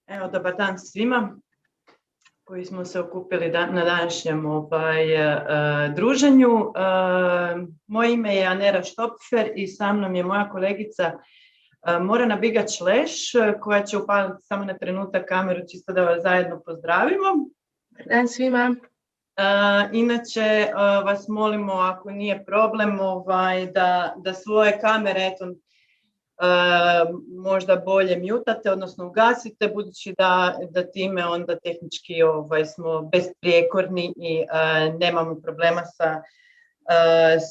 Evo, dobar dan svima koji smo se okupili na današnjem druženju. Moje ime je Anera Štopfer i sa mnom je moja kolegica Morana Bigač-Leš, koja će upaliti samo na trenutak kameru, čisto da vas zajedno pozdravimo. Dobar dan svima. Inače, vas molimo, ako nije problem, da svoje kamere možda bolje mutate, odnosno ugasite, budući da time onda tehnički smo besprijekorni i nemamo problema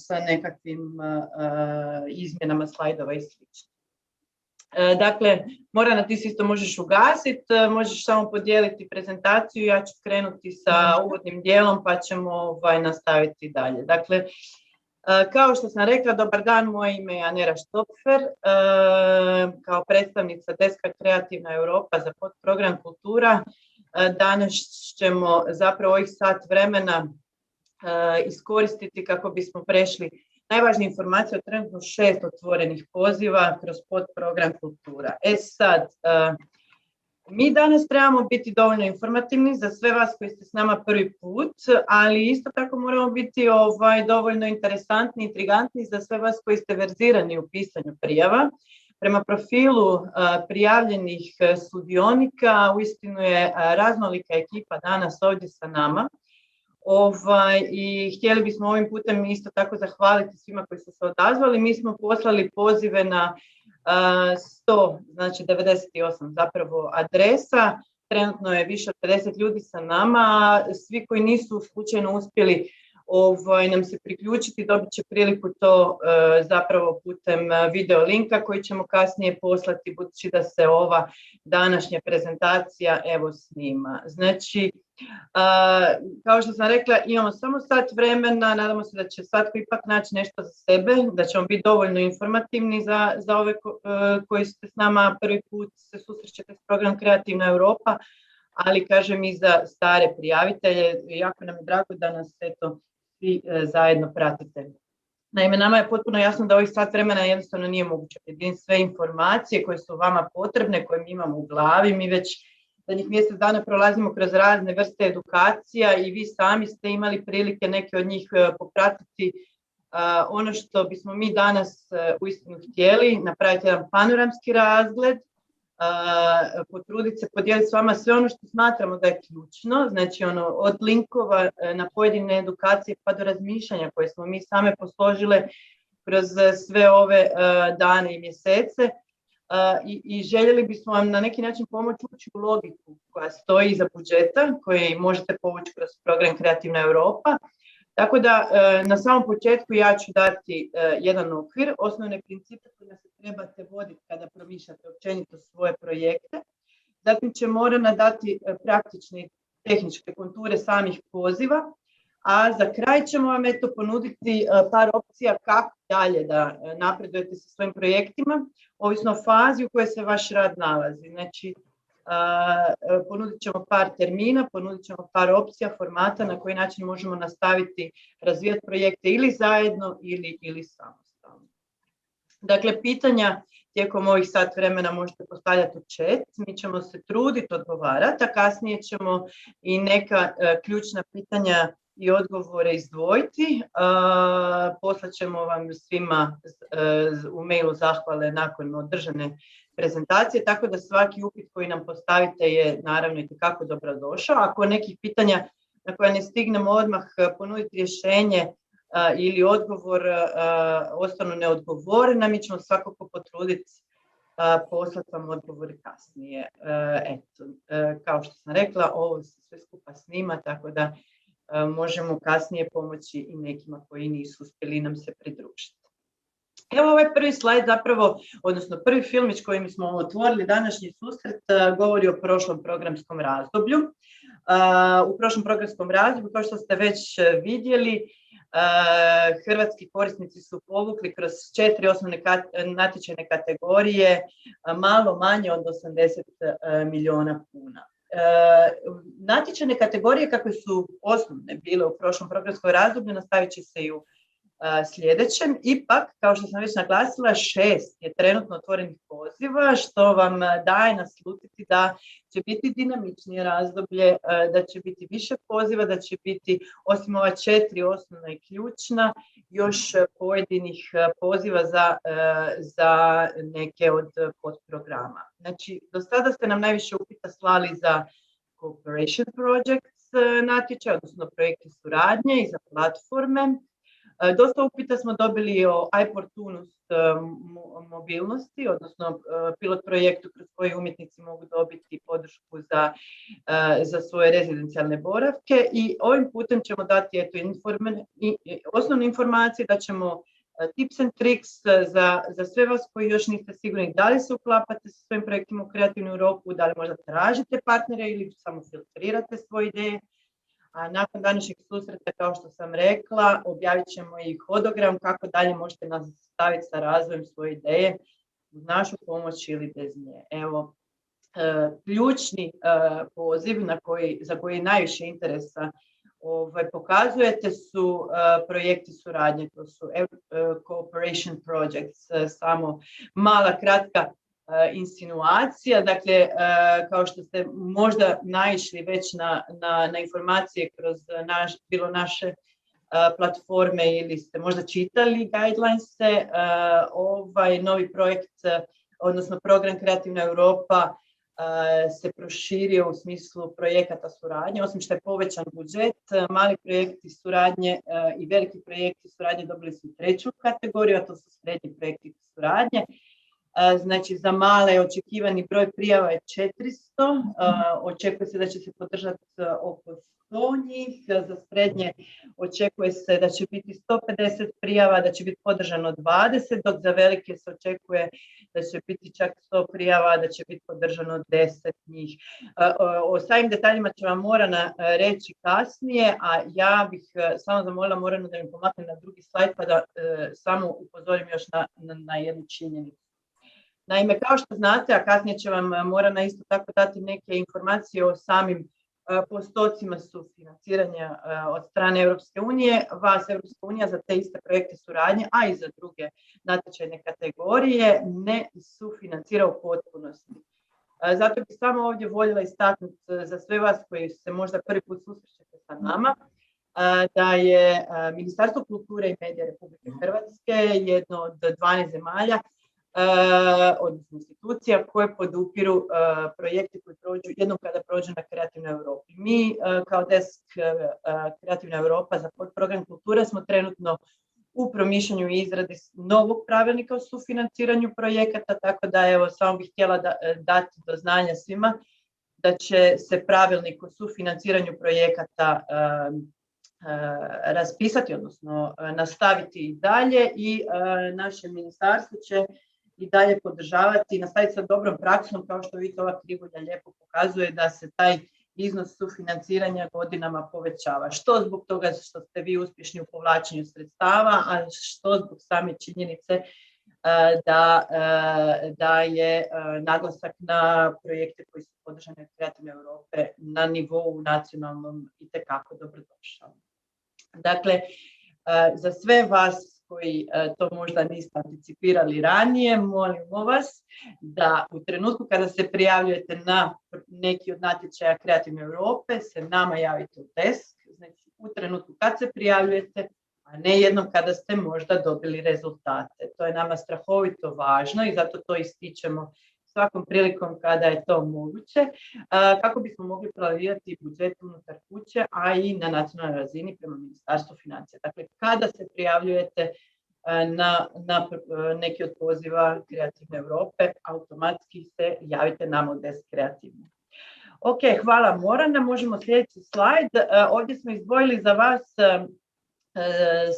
sa nekakvim izmjenama slajdova i sl. Dakle, Morana, ti se isto možeš ugasiti, možeš samo podijeliti prezentaciju, ja ću krenuti sa uvodnim dijelom pa ćemo nastaviti dalje. Dakle, kao što sam rekla, dobar dan, moje ime je Anera Štopfer, kao predstavnica Deska Kreativna Europa za podprogram Kultura. Danas ćemo zapravo ovih sat vremena iskoristiti kako bismo prešli najvažnije informacije o trenutno 6 otvorenih poziva kroz podprogram Kultura. Sad, mi danas trebamo biti dovoljno informativni za sve vas koji ste s nama prvi put, ali isto tako moramo biti dovoljno interesantni i intrigantni za sve vas koji ste verzirani u pisanju prijava. Prema profilu prijavljenih sudionika uistinu je raznolika ekipa danas ovdje sa nama. I htjeli bismo ovim putem isto tako zahvaliti svima koji su se odazvali. Mi smo poslali pozive na 100, znači 98 zapravo adresa. Trenutno je više od 50 ljudi sa nama. Svi koji nisu slučajno uspjeli nam se priključiti dobit će priliku to zapravo putem video linka koji ćemo kasnije poslati, budući da se ova današnja prezentacija evo snima. Znači, kao što sam rekla, imamo samo sat vremena, nadamo se da će svatko ipak naći nešto za sebe, da ćemo biti dovoljno informativni za ove koji ste s nama prvi put se susrećete s program Kreativna Europa, ali kažem i za stare prijavitelje, jako nam je drago da nas svi zajedno pratite. Naime, nama je potpuno jasno da ovih sat vremena jednostavno nije moguće objediniti sve informacije koje su vama potrebne, koje mi imamo u glavi. Mi već zadnjih mjesec dana prolazimo kroz razne vrste edukacija i vi sami ste imali prilike neke od njih popratiti. Ono što bismo mi danas uistinu htjeli, napraviti jedan panoramski razgled, potruditi se podijeliti s vama sve ono što smatramo da je ključno, znači od linkova na pojedine edukacije pa do razmišljanja koje smo mi same posložile kroz sve ove dane i mjesece. I željeli bismo vam na neki način pomoći ući u logiku koja stoji iza budžeta, koji možete povući kroz program Kreativna Europa. Tako da na samom početku ja ću dati jedan okvir, osnovne principe koje se trebate voditi kada promišljate općenito svoje projekte. Zatim će Morana dati praktične tehničke konture samih poziva, a za kraj ćemo vam ponuditi par opcija kako dalje da napredujete sa svojim projektima, ovisno o fazi u kojoj se vaš rad nalazi. Znači, ponudit ćemo par termina, ponudit ćemo par opcija, formata na koji način možemo nastaviti razvijati projekte ili zajedno ili samostalno. Dakle, pitanja tijekom ovih sat vremena možete postavljati u chat, mi ćemo se truditi odgovarati, a kasnije ćemo i neka ključna pitanja i odgovore izdvojiti. Poslat ćemo vam svima u mailu zahvale nakon održane prezentacije, tako da svaki upit koji nam postavite je naravno itekako dobrodošao. Ako nekih pitanja na koje ne stignemo odmah ponuditi rješenje ili odgovor ostanu neodgovorena, mi ćemo svakako potruditi poslati vam odgovore kasnije. Kao što sam rekla, ovo se sve skupa snima, tako da možemo kasnije pomoći i nekima koji nisu uspjeli nam se pridružiti. Evo ovaj prvi slajd zapravo, odnosno prvi filmić kojim smo otvorili današnji susret govori o prošlom programskom razdoblju. U prošlom programskom razdoblju, kao što ste već vidjeli, hrvatski korisnici su povukli kroz 4 osnovne natječajne kategorije malo manje od 80 milijuna kuna. Natječajne kategorije kakve su osnovne bile u prošlom programskom razdoblju nastavit će se i u sljedećem. Ipak, kao što sam već naglasila, 6 je trenutno otvorenih poziva, što vam daje naslutiti da će biti dinamičnije razdoblje, da će biti više poziva, da će biti, osim ova 4 osnovna i ključna, još pojedinih poziva za neke od podprograma. Znači, do sada ste nam najviše upita slali za Cooperation Projects natječaj, odnosno projekti suradnje i za platforme. Dosta upita smo dobili o iPortunus mobilnosti, odnosno pilot projektu kroz koji umjetnici mogu dobiti podršku za svoje rezidencijalne boravke, i ovim putem ćemo dati osnovne informacije, da ćemo tips and tricks za sve vas koji još niste sigurni da li se uklapate sa svojim projektima u Kreativnu Europu, da li možda tražite partnere ili samo filtrirate svoje ideje. A nakon današnjeg susreta, kao što sam rekla, objavit ćemo i hodogram kako dalje možete nastaviti sa razvojem svoje ideje uz našu pomoć ili bez nje. Evo, ključni poziv za koji najviše interesa pokazujete su projekti suradnje, to su Cooperation Projects, samo mala kratka insinuacija. Dakle, kao što ste možda naišli već na informacije kroz bilo naše platforme ili ste možda čitali guidelines-e, ovaj novi projekt, odnosno program Kreativna Europa se proširio u smislu projekata suradnje. Osim što je povećan budžet, mali projekti suradnje i veliki projekti suradnje dobili su 3. kategoriju, a to su srednji projekti suradnje. Znači, za male očekivani broj prijava je 400, očekuje se da će se podržati oko 100 njih, za srednje očekuje se da će biti 150 prijava, da će biti podržano 20, dok za velike se očekuje da će biti čak 100 prijava, da će biti podržano 10 njih. O samim detaljima će vam Morana reći kasnije, a ja bih samo zamolila Moranu da mi pomakne na drugi slajd, pa da samo upozorim još na jednu činjenicu. Naime, kao što znate, a kasnije će vam Morana isto tako dati neke informacije o samim postocima sufinanciranja od strane Europske unije, vas Europska unija za te iste projekte suradnje, a i za druge natječajne kategorije ne sufinancira u potpunosti. Zato bih samo ovdje voljela istaknuti za sve vas koji se možda prvi put susrećete sa nama, da je Ministarstvo kulture i medija Republike Hrvatske jedno od 12 zemalja, odnosno institucija koje podupiru projekte koji prođu jednom kada prođu na Kreativnoj Europi. Mi kao desk Kreativna Europa za podprogram kulture smo trenutno u promišljanju i izradi novog pravilnika o sufinanciranju projekata, tako da evo samo bih htjela dati do znanja svima da će se pravilnik o sufinanciranju projekata raspisati, odnosno nastaviti i dalje, i naše ministarstvo će i dalje podržavati i nastaviti sa dobrom praksom, kao što vidite ova krivulja lijepo pokazuje da se taj iznos sufinanciranja godinama povećava. Što zbog toga što ste vi uspješni u povlačenju sredstava, a što zbog same činjenice da je naglasak na projekte koji su podržani od Kreativne Europe na nivou nacionalnom itekako dobrodošao. Dakle, za sve vas koji to možda niste anticipirali ranije, molimo vas da u trenutku kada se prijavljujete na neki od natječaja Kreativne Europe se nama javite u desk, znači u trenutku kad se prijavljujete, a ne jednom kada ste možda dobili rezultate. To je nama strahovito važno i zato to ističemo svakom prilikom kada je to moguće, kako bismo mogli planirati budžet unutar kuće, a i na nacionalnoj razini prema Ministarstvu financija. Dakle, kada se prijavljujete na neki od poziva Kreativne Europe, automatski se javite nama u desk Kreativne. Ok, hvala Morana, možemo sljedeći slajd. Ovdje smo izdvojili za vas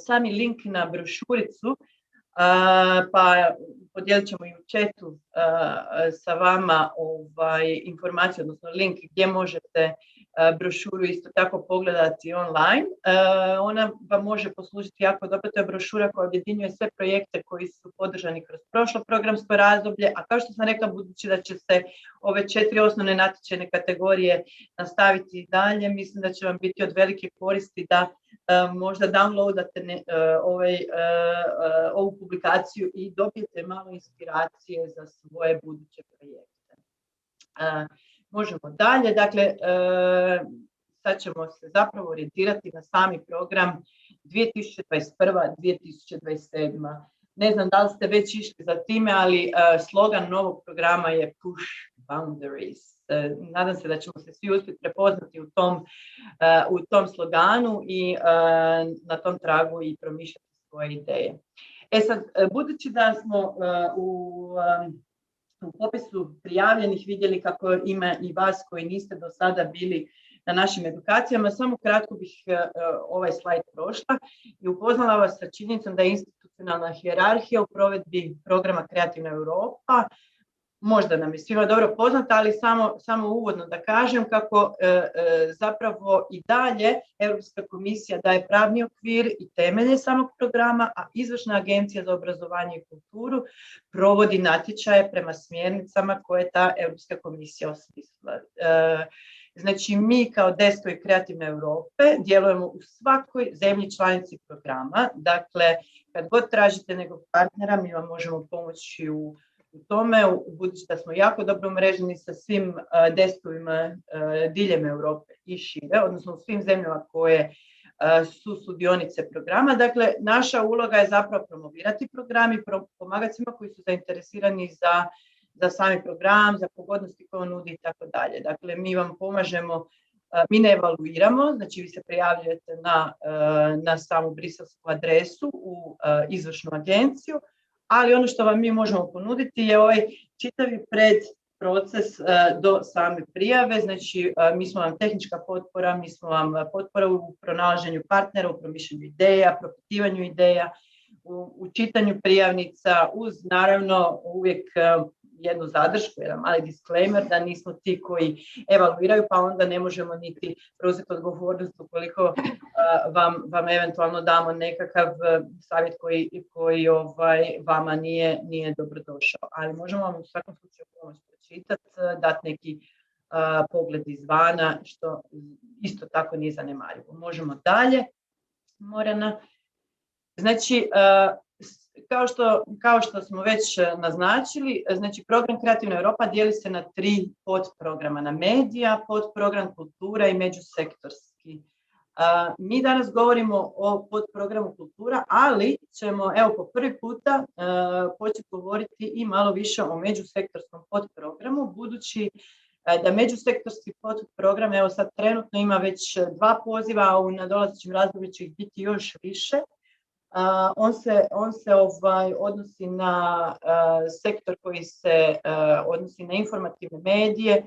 sami link na brošuricu, pa podijelit ćemo i u chatu sa vama informaciju, odnosno link gdje možete brošuru isto tako pogledati online. Ona vam može poslužiti jako dobro. To je brošura koja objedinjuje sve projekte koji su podržani kroz prošlo programsko razdoblje, a kao što sam rekla, budući da će se ove 4 osnovne natječajne kategorije nastaviti dalje, mislim da će vam biti od velike koristi da možda downloadate ovu publikaciju i dobijete malo inspiracije za svoje buduće projekte. Možemo dalje, dakle, sad ćemo se zapravo orijentirati na sami program 2021-2027. Ne znam da li ste već išli za time, ali slogan novog programa je Push Boundaries. Nadam se da ćemo se svi uspjeti prepoznati u tom sloganu i na tom tragu i promišljati svoje ideje. Sad, budući da smo u popisu prijavljenih vidjeli kako ima i vas koji niste do sada bili na našim edukacijama, samo kratko bih ovaj slajd prošla i upoznala vas sa činjenicom da je institucionalna hijerarhija u provedbi programa Kreativna Europa možda nam je svima dobro poznata, ali samo uvodno da kažem kako zapravo i dalje Europska komisija daje pravni okvir i temelje samog programa, a Izvršna agencija za obrazovanje i kulturu provodi natječaje prema smjernicama koje ta Europska komisija osmislila. Znači, mi kao Deskovi Kreativne Europe djelujemo u svakoj zemlji članici programa. Dakle, kad god tražite nekog partnera, mi vam možemo pomoći u tome, budući da smo jako dobro umreženi sa svim deskovima diljem Europe i šire, odnosno u svim zemljama koje su sudionice programa. Dakle, naša uloga je zapravo promovirati program i pomagati svima koji su zainteresirani za sami program, za pogodnosti koje on nudi i tako dalje. Dakle, mi vam pomažemo, mi ne evaluiramo, znači vi se prijavljujete na samu briselsku adresu u izvršnu agenciju, ali ono što vam mi možemo ponuditi je ovaj čitavi proces do same prijave. Znači, mi smo vam tehnička potpora, mi smo vam potpora u pronalaženju partnera, u promišljanju ideja, propitivanju ideja, u čitanju prijavnica, uz naravno uvijek jednu zadršku, jedan mali disclaimer da nismo ti koji evaluiraju, pa onda ne možemo niti preuzeti odgovornost ukoliko vam eventualno damo nekakav savjet koji vama nije dobrodošao. Ali možemo vam u svakom slučaju pomoć pročitati, dati neki pogled izvana, što isto tako nije zanemarivo. Možemo dalje, Morana. Znači, kao što smo već naznačili, znači program Kreativna Europa dijeli se na 3 podprograma, na medija, podprogram kultura i međusektorski. Mi danas govorimo o podprogramu kultura, ali ćemo po prvi puta početi govoriti i malo više o međusektorskom podprogramu, budući da međusektorski podprogram, sad trenutno ima već 2 poziva, a u nadolazećem razdoblju će ih biti još više. On se odnosi na sektor koji se odnosi na informativne medije,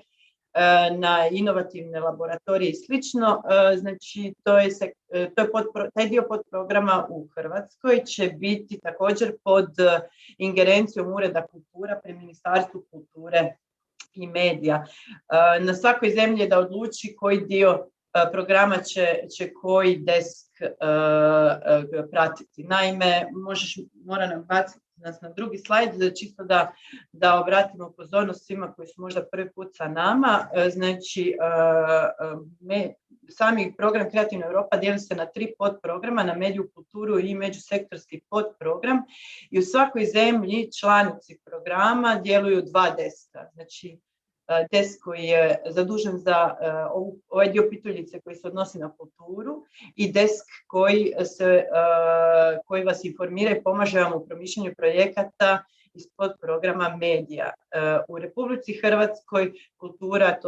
na inovativne laboratorije i slično. Znači, taj dio podprograma u Hrvatskoj će biti također pod ingerencijom Ureda kultura pri Ministarstvu kulture i medija. Na svakoj zemlji je da odluči koji dio programa će koji desk pratiti. Naime, mora nam baciti nas na drugi slajd, čisto da obratimo pozornost svima koji su možda prvi put sa nama. Znači, sami program Kreativna Europa dijeli se na 3 podprograma, na mediju, kulturu i međusektorski podprogram. I u svakoj zemlji članici programa djeluju 2 deska. Znači, desk koji je zadužen za ovaj dio pituljice koji se odnosi na kulturu i desk koji vas informira i pomaže vam u promišljanju projekata iz podprograma medija. U Republici Hrvatskoj kultura,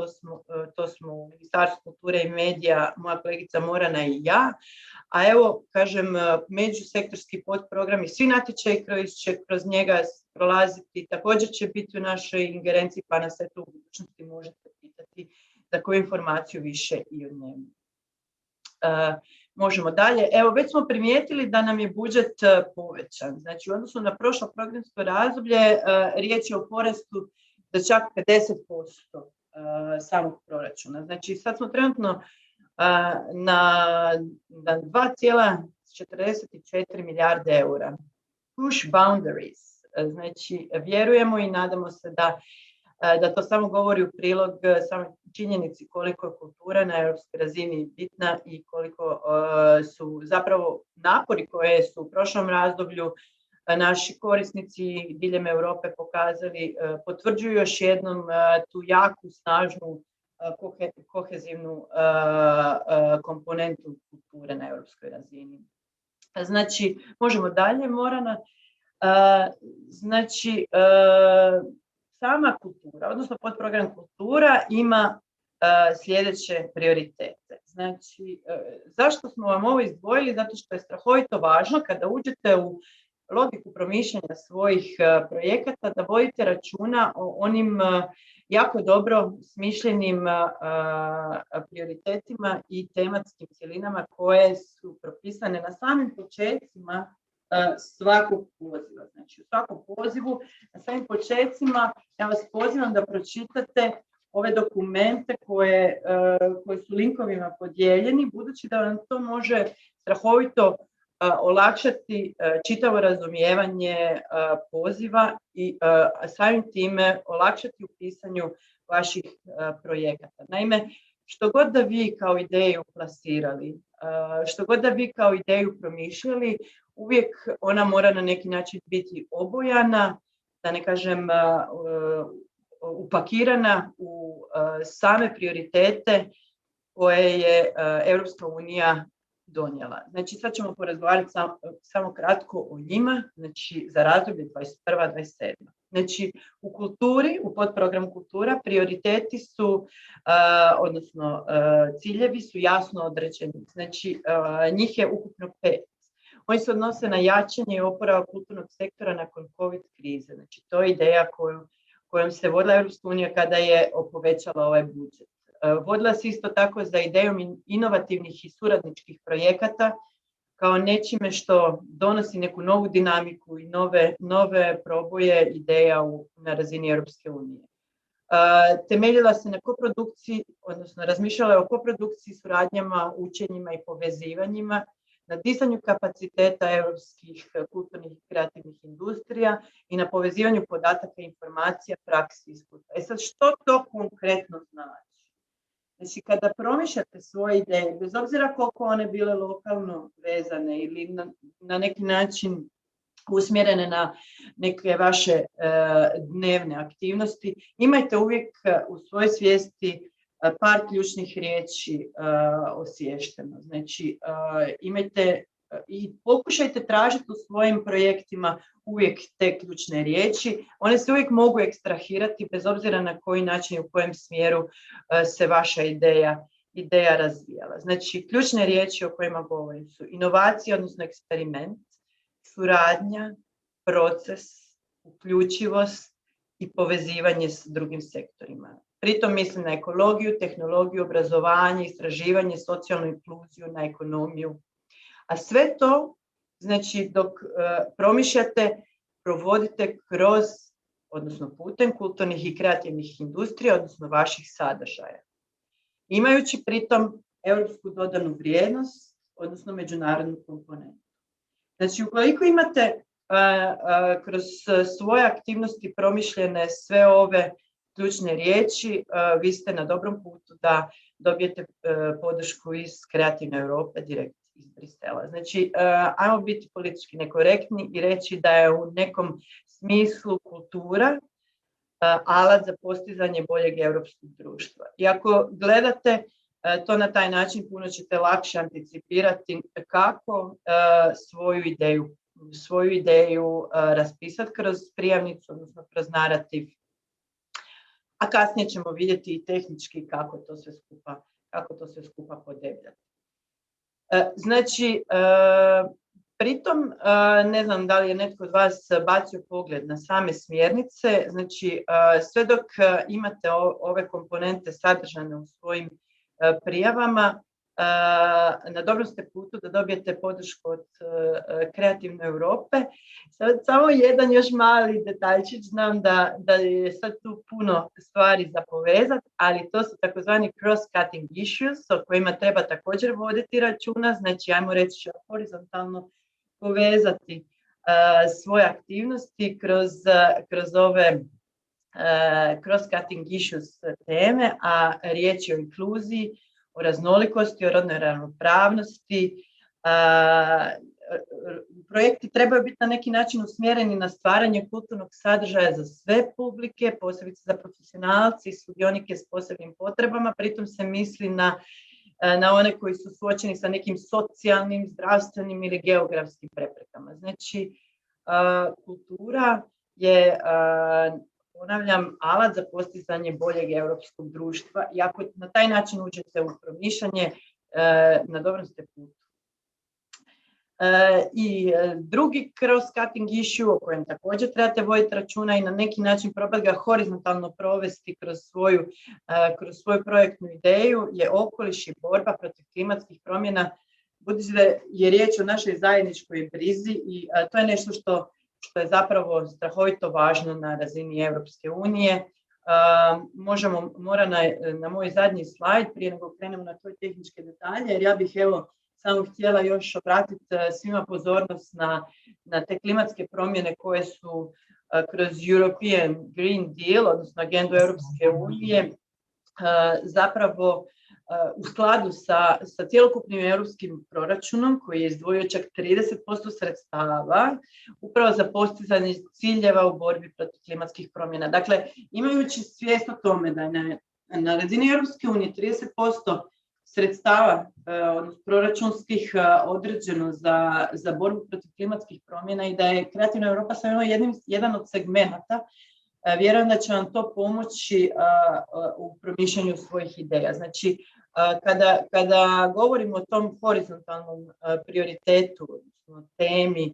to smo u Ministarstvu kulture i medija, moja kolegica Morana i ja, a evo, kažem, međusektorski podprogram i svi natječaji koji će kroz njega prolaziti također će biti u našoj ingerenciji, pa nas u budućnosti možete pitati za koju informaciju više i o njemu. Možemo dalje. Evo, već smo primijetili da nam je budžet povećan. Znači, u odnosu na prošlo programsko razdoblje riječ je o porastu za čak 50%. samog proračuna. Znači sad smo trenutno na 2,44 milijarde eura. Push boundaries. Znači vjerujemo i nadamo se da to samo govori u prilog samoj činjenici koliko je kultura na europskoj razini bitna i koliko su zapravo napori koje su u prošlom razdoblju naši korisnici diljem Europe pokazali, potvrđuju još jednom tu jaku, snažnu, kohezivnu komponentu kulture na europskoj razini. Znači, možemo dalje, Morana. Znači, sama kultura, odnosno podprogram kultura ima sljedeće prioritete. Znači, zašto smo vam ovo izdvojili? Zato što je strahovito važno kada uđete u logiku promišljanja svojih projekata da vodite računa o onim jako dobro smišljenim prioritetima i tematskim cjelinama koje su propisane na samim počecima svakog poziva. Znači u svakom pozivu, na samim počecima, ja vas pozivam da pročitate ove dokumente koji su linkovima podijeljeni, budući da vam to može strahovito olakšati čitavo razumijevanje poziva i samim time olakšati u pisanju vaših projekata. Naime, što god da vi kao ideju plasirali, što god da vi kao ideju promišljali, uvijek ona mora na neki način biti obojana, da ne kažem upakirana u same prioritete koje je Europska unija donijela. Znači sad ćemo porazgovarati samo kratko o njima, znači za razdoblje 21-27. Znači u kulturi, u podprogramu kultura, prioriteti su, odnosno ciljevi su jasno određeni. Znači njih je ukupno 5. Oni se odnose na jačanje i oporavak kulturnog sektora nakon COVID krize. Znači to je ideja kojom se vodila Europska unija kada je povećala ovaj budžet. Vodila se isto tako za idejom inovativnih i suradničkih projekata kao nečime što donosi neku novu dinamiku i nove proboje ideja na razini Europske unije. Temeljila se na koprodukciji, odnosno razmišljala je o koprodukciji, suradnjama, učenjima i povezivanjima, na dizanju kapaciteta europskih kulturnih i kreativnih industrija i na povezivanju podataka, informacija, praksi i iskustva. Sad, što to konkretno znači? Znači, kada promišljate svoje ideje, bez obzira koliko one bile lokalno vezane ili na neki način usmjerene na neke vaše dnevne aktivnosti, imajte uvijek u svojoj svijesti par ključnih riječi osviješteno. Znači, imajte i pokušajte tražiti u svojim projektima uvijek te ključne riječi. One se uvijek mogu ekstrahirati bez obzira na koji način i u kojem smjeru se vaša ideja razvijala. Znači, ključne riječi o kojima govorim su inovacija, odnosno eksperiment, suradnja, proces, uključivost i povezivanje s drugim sektorima. Pritom mislim na ekologiju, tehnologiju, obrazovanje, istraživanje, socijalnu inkluziju, na ekonomiju. A sve to, znači, dok promišljate, provodite kroz, odnosno putem kulturnih i kreativnih industrija, odnosno vaših sadržaja. Imajući pritom europsku dodanu vrijednost, odnosno međunarodnu komponentu. Znači, ukoliko imate kroz svoje aktivnosti promišljene sve ove ključne riječi, vi ste na dobrom putu da dobijete podršku iz Kreativne Europe direkt iz Brisela. Znači, ajmo biti politički nekorektni i reći da je u nekom smislu kultura alat za postizanje boljeg europskog društva. I ako gledate to na taj način, puno ćete lakše anticipirati kako svoju ideju raspisati kroz prijavnicu, odnosno kroz narativ. A kasnije ćemo vidjeti i tehnički kako to sve skupa podebljati. Znači, pritom, ne znam da li je netko od vas bacio pogled na same smjernice, znači sve dok imate ove komponente sadržane u svojim prijavama, na dobrom ste putu da dobijete podršku od Kreativne Europe. Sad, samo jedan još mali detaljčić, znam da je sad tu puno stvari za povezati, ali to su takozvani cross-cutting issues o kojima treba također voditi računa, znači ajmo reći horizontalno povezati svoje aktivnosti kroz ove cross-cutting issues teme, a riječ je o inkluziji, o raznolikosti, o rodnoj ravnopravnosti. Projekti trebaju biti na neki način usmjereni na stvaranje kulturnog sadržaja za sve publike, posebice za profesionalci i sudionike s posebnim potrebama. Pritom se misli na one koji su suočeni sa nekim socijalnim, zdravstvenim ili geografskim preprekama. Znači, kultura je, ponavljam, alat za postizanje boljeg europskog društva i ako na taj način uđete u promišljanje, na dobrom ste putu. I drugi cross-cutting issue o kojem također trebate voditi računa i na neki način probati ga horizontalno provesti kroz svoju projektnu ideju je okoliš i borba protiv klimatskih promjena, budući da je riječ o našoj zajedničkoj brizi i to je nešto što je zapravo strahovito važno na razini Europske unije. Mora na moj zadnji slajd, prije nego krenemo na tvoje tehničke detalje, jer ja bih samo htjela još obratiti svima pozornost na te klimatske promjene koje su kroz European Green Deal, odnosno agendu Europske unije, zapravo u skladu sa cjelokupnim europskim proračunom koji je izdvojio čak 30% sredstava upravo za postizanje ciljeva u borbi protiv klimatskih promjena. Dakle, imajući svijest o tome da je na razini Europske unije 30% sredstava odnosno proračunskih određeno za borbu protiv klimatskih promjena i da je Kreativna Europa samo jedan od segmenata, vjerujem da će vam to pomoći u promišljanju svojih ideja. Znači, kada govorimo o tom horizontalnom prioritetu, odnosno temi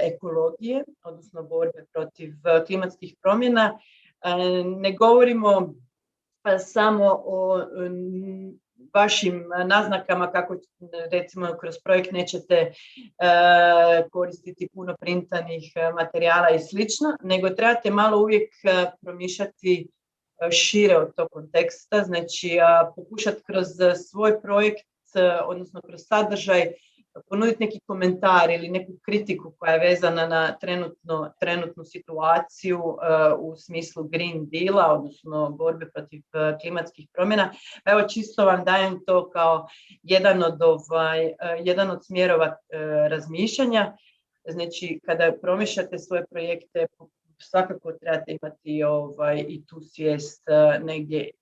ekologije, odnosno borbe protiv klimatskih promjena, ne govorimo samo o vašim naznakama kako recimo kroz projekt nećete koristiti puno printanih materijala i slično, nego trebate malo uvijek promišljati šire od tog konteksta, znači pokušati kroz svoj projekt, odnosno kroz sadržaj, ponuditi neki komentar ili neku kritiku koja je vezana na trenutnu situaciju u smislu Green Deala, odnosno borbe protiv klimatskih promjena. Evo, čisto vam dajem to kao jedan od smjerova razmišljanja. Znači, kada promišljate svoje projekte, svakako trebate imati i tu svijest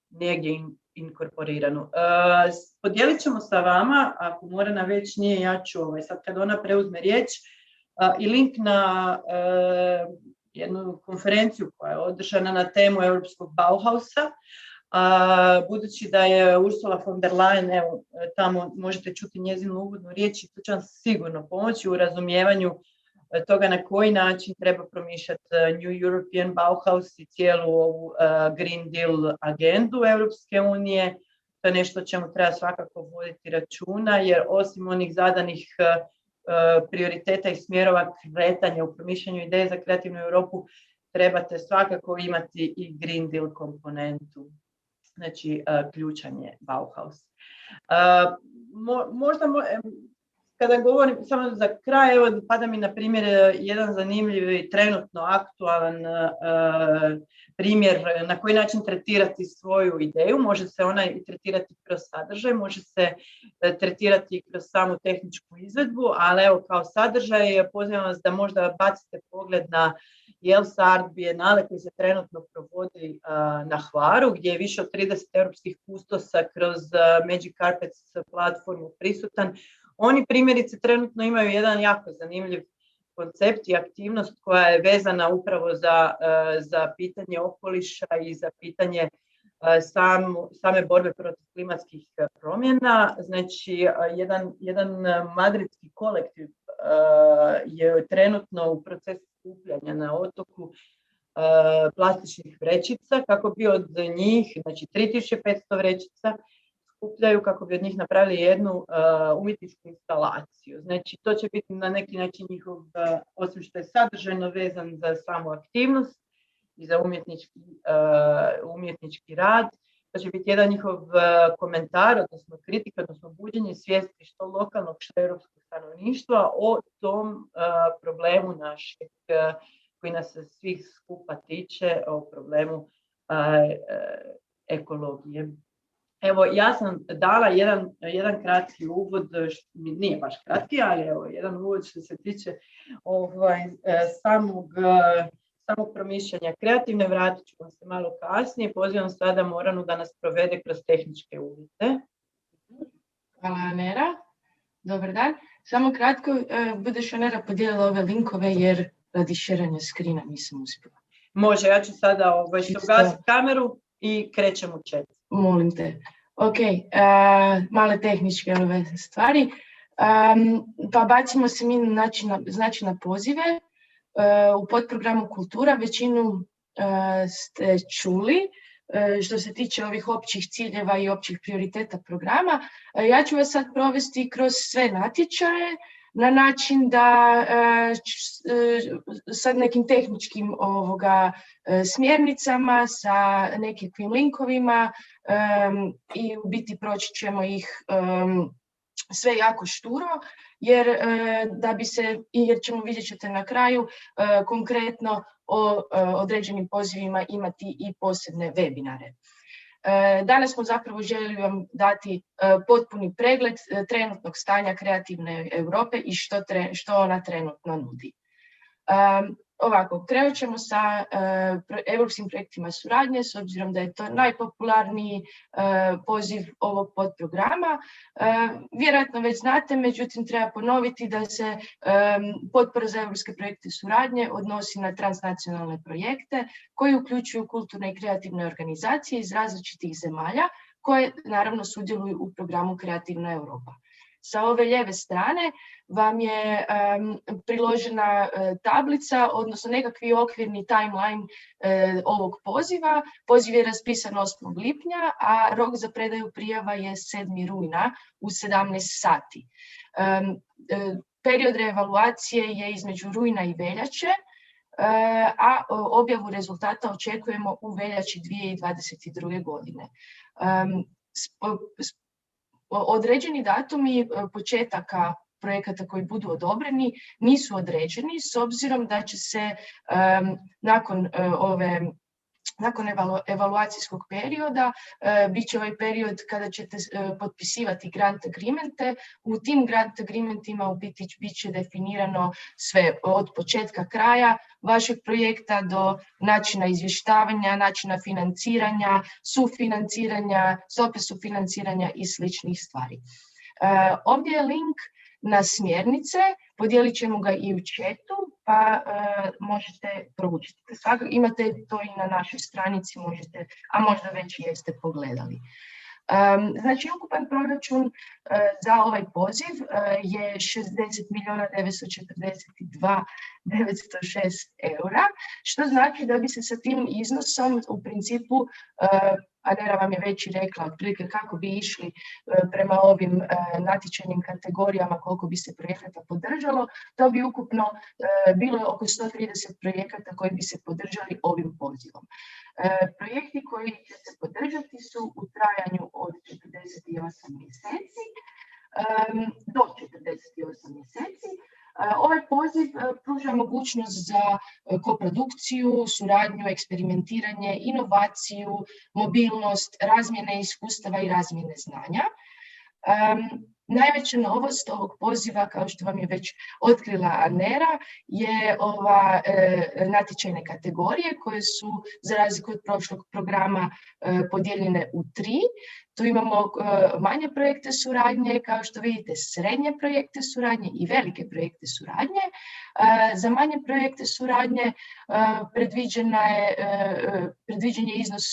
negdje inkorporiranu. Podijelit ćemo sa vama, ako Morana već nije, ja ću sad kad ona preuzme riječ, i link na jednu konferenciju koja je održana na temu Europskog Bauhausa. Budući da je Ursula von der Leyen, evo, tamo možete čuti njezinu uvodnu riječ i to će vam sigurno pomoći u razumijevanju toga na koji način treba promišljati New European Bauhaus i cijelu ovu Green Deal agendu Europske unije. To je nešto o čemu treba svakako voditi računa, jer osim onih zadanih prioriteta i smjerova kretanja u promišljanju ideje za kreativnu Europu, trebate svakako imati i Green Deal komponentu. Znači, ključan je Bauhaus. Kada govorim, samo za kraj, evo, pada mi na primjer jedan zanimljiv i trenutno aktualan primjer na koji način tretirati svoju ideju. Može se ona i tretirati kroz sadržaj, može se tretirati kroz samu tehničku izvedbu, ali evo, kao sadržaj pozivam vas da možda bacite pogled na Jelsa Art Biennale koji se trenutno provodi na Hvaru, gdje je više od 30 europskih kustosa kroz Magic Carpets platformu prisutan. Oni primjerice trenutno imaju jedan jako zanimljiv koncept i aktivnost koja je vezana upravo za pitanje okoliša i za pitanje same borbe protiv klimatskih promjena. Znači, jedan madridski kolektiv je trenutno u procesu skupljanja na otoku plastičnih vrećica kako bi od njih, znači 3500 vrećica, skupljaju kako bi od njih napravili jednu umjetničku instalaciju. Znači, to će biti na neki način njihov, osim što je sadržajno vezan za samu aktivnost i za umjetnički rad, to će biti jedan njihov komentar, odnosno kritika, odnosno buđenje svijesti što lokalnog, što europskog stanovništva o tom problemu našeg, koji nas se svih skupa tiče, o problemu ekologije. Evo, ja sam dala jedan kratki uvod, nije baš kratki, ali evo, jedan uvod što se tiče samog promišljanja kreativne. Vratit ću vam se malo kasnije. Pozivam sada Moranu da nas provede kroz tehničke uvjete. Hvala, Anera. Dobar dan. Samo kratko, budeš, Anera, podijelila ove linkove jer radi šeranja skrina nisam uspjela. Može, ja ću sada ugasiti kameru i krećem u chat. Molim te. Ok, male tehničke stvari. Pa bacimo se mi na pozive. U podprogramu Kultura većinu ste čuli. Što se tiče ovih općih ciljeva i općih prioriteta programa, ja ću vas sad provesti kroz sve natječaje na način da sad nekim tehničkim smjernicama sa nekakvim linkovima i u biti proći ćemo ih sve jako šturo, jer ćemo, vidjet ćete na kraju, konkretno o određenim pozivima imati i posebne webinare. Danas smo zapravo željeli vam dati potpuni pregled trenutnog stanja kreativne Europe i što ona trenutno nudi. Ovako, krenut ćemo sa europskim projektima suradnje, s obzirom da je to najpopularniji poziv ovog podprograma. Vjerojatno već znate, međutim treba ponoviti da se potpora za europske projekte suradnje odnosi na transnacionalne projekte koji uključuju kulturne i kreativne organizacije iz različitih zemalja koje naravno sudjeluju u programu Kreativna Europa. Sa ove lijeve strane vam je priložena tablica, odnosno nekakvi okvirni timeline ovog poziva. Poziv je raspisan 8. lipnja, a rok za predaju prijava je 7. rujna u 17 sati. Period reevaluacije je između rujna i veljače, a objavu rezultata očekujemo u veljači 2022. godine. Određeni datumi početaka projekata koji budu odobreni nisu određeni, s obzirom da će se nakon evaluacijskog perioda bit će ovaj period kada ćete potpisivati grant agreemente. U tim grant agreementima u biti bit će definirano sve od početka kraja vašeg projekta do načina izvještavanja, načina financiranja, sufinanciranja, stope sufinanciranja i sličnih stvari. Ovdje je link na smjernice, podijelit ćemo ga i u chatu, pa možete proučiti. Imate to i na našoj stranici, možete, a možda već jeste pogledali. Znači, ukupan proračun za ovaj poziv je 60.942.906 eura, što znači da bi se sa tim iznosom u principu, Anera vam je već i rekla otprilike kako bi išli prema ovim natječajnim kategorijama, koliko bi se projekata podržalo, to bi ukupno bilo oko 130 projekata koji bi se podržali ovim pozivom. Projekti koji će se podržati su u trajanju od 48 mjeseci do 48 mjeseci. Ovaj poziv pruža mogućnost za koprodukciju, suradnju, eksperimentiranje, inovaciju, mobilnost, razmjene iskustava i razmjene znanja. Najveća novost ovog poziva, kao što vam je već otkrila Anera, je ova natječajne kategorije koje su, za razliku od prošlog programa, podijeljene u 3. Tu imamo manje projekte suradnje, kao što vidite, srednje projekte suradnje i velike projekte suradnje. Za manje projekte suradnje predviđen je iznos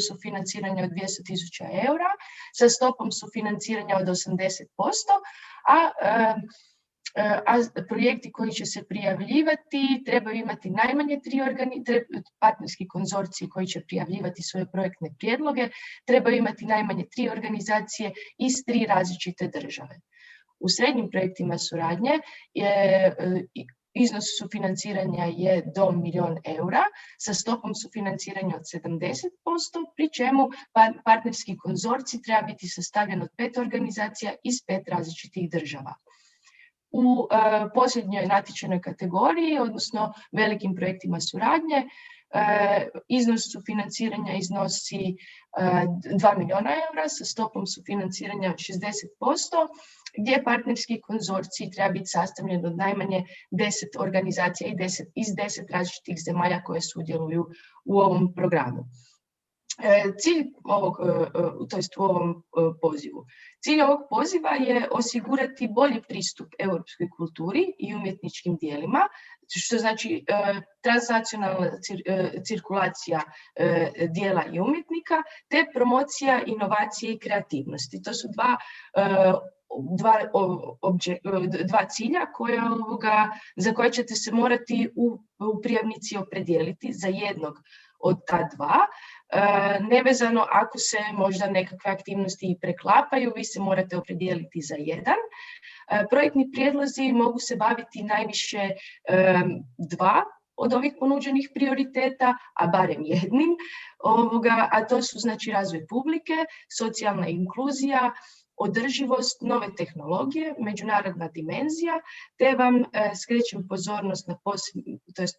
sufinanciranja od 200.000 eura sa stopom sufinanciranja od 80%, a a projekti koji će se prijavljivati trebaju imati najmanje 3 partnerski konzorciji koji će prijavljivati svoje projektne prijedloge, trebaju imati najmanje 3 organizacije iz 3 različite države. U srednjim projektima suradnje iznos sufinanciranja je do 1.000.000 eura sa stopom sufinanciranja od 70%, pri čemu partnerski konzorcij treba biti sastavljen od 5 organizacija iz 5 različitih država. U posljednjoj natječajnoj kategoriji, odnosno velikim projektima suradnje, iznos sufinanciranja iznosi 2.000.000 eura sa stopom sufinanciranja od 60%, gdje partnerski konzorcij treba biti sastavljen od najmanje 10 organizacija iz 10 različitih zemalja koje sudjeluju u ovom programu. Cilj ovog, to jest u ovom pozivu. Cilj ovog poziva je osigurati bolji pristup europskoj kulturi i umjetničkim dijelima, što znači transnacionalna cirkulacija dijela i umjetnika, te promocija inovacije i kreativnosti. To su dva cilja za koje ćete se morati u prijavnici opredijeliti za jednog od ta dva. Nevezano ako se možda nekakve aktivnosti i preklapaju, vi se morate opredijeliti za jedan. Projektni prijedlozi mogu se baviti najviše 2 od ovih ponuđenih prioriteta, a barem jednim, a to su znači razvoj publike, socijalna inkluzija, održivost, nove tehnologije, međunarodna dimenzija, te vam skrećem pozornost na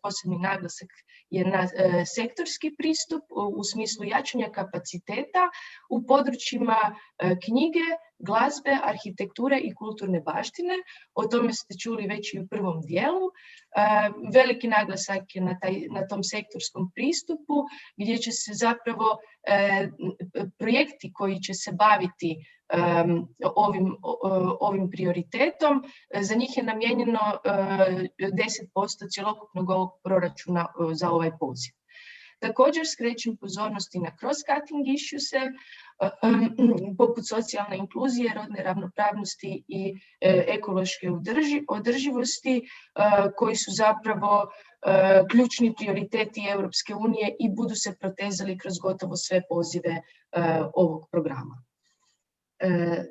posebni naglasak je na sektorski pristup u smislu jačanja kapaciteta u područjima knjige, glazbe, arhitekture i kulturne baštine. O tome ste čuli već i u prvom dijelu. Veliki naglasak je na tom sektorskom pristupu gdje će se zapravo projekti koji će se baviti ovim prioritetom, za njih je namijenjeno 10% cjelokupnog ovog proračuna za ovaj poziv. Također skrećem pozornosti na cross-cutting issues, poput socijalne inkluzije, rodne ravnopravnosti i ekološke održivosti, koji su zapravo ključni prioriteti Europske unije i budu se protezali kroz gotovo sve pozive ovog programa.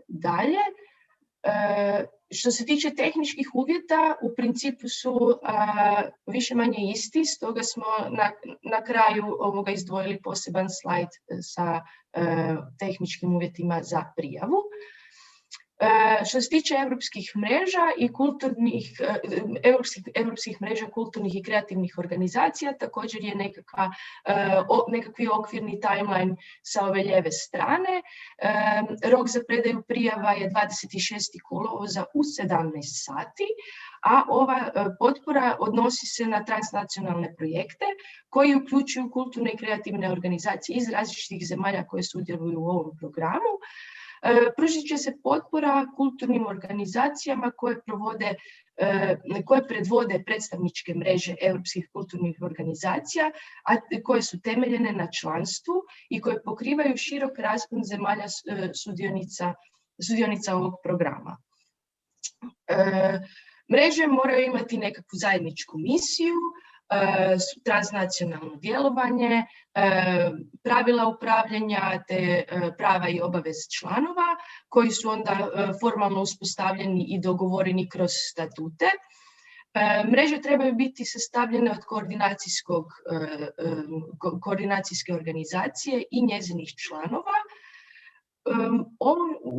Dalje, što se tiče tehničkih uvjeta, u principu su više manje isti, stoga smo na kraju ovoga izdvojili poseban slajd sa tehničkim uvjetima za prijavu. Što se tiče europskih mreža i europskih mreža kulturnih i kreativnih organizacija, također je nekakvi okvirni timeline sa ove lijeve strane. Rok za predaju prijava je 26. kolovoza u 17 sati, a ova potpora odnosi se na transnacionalne projekte koji uključuju kulturne i kreativne organizacije iz različitih zemalja koje sudjeluju u ovom programu. Pružit će se potpora kulturnim organizacijama koje predvode predstavničke mreže europskih kulturnih organizacija, a koje su temeljene na članstvu i koje pokrivaju širok raspon zemalja sudionica ovog programa. Mreže moraju imati nekakvu zajedničku misiju, transnacionalno djelovanje, pravila upravljanja te prava i obaveze članova koji su onda formalno uspostavljeni i dogovoreni kroz statute. Mreže trebaju biti sastavljene od koordinacijske organizacije i njezinih članova.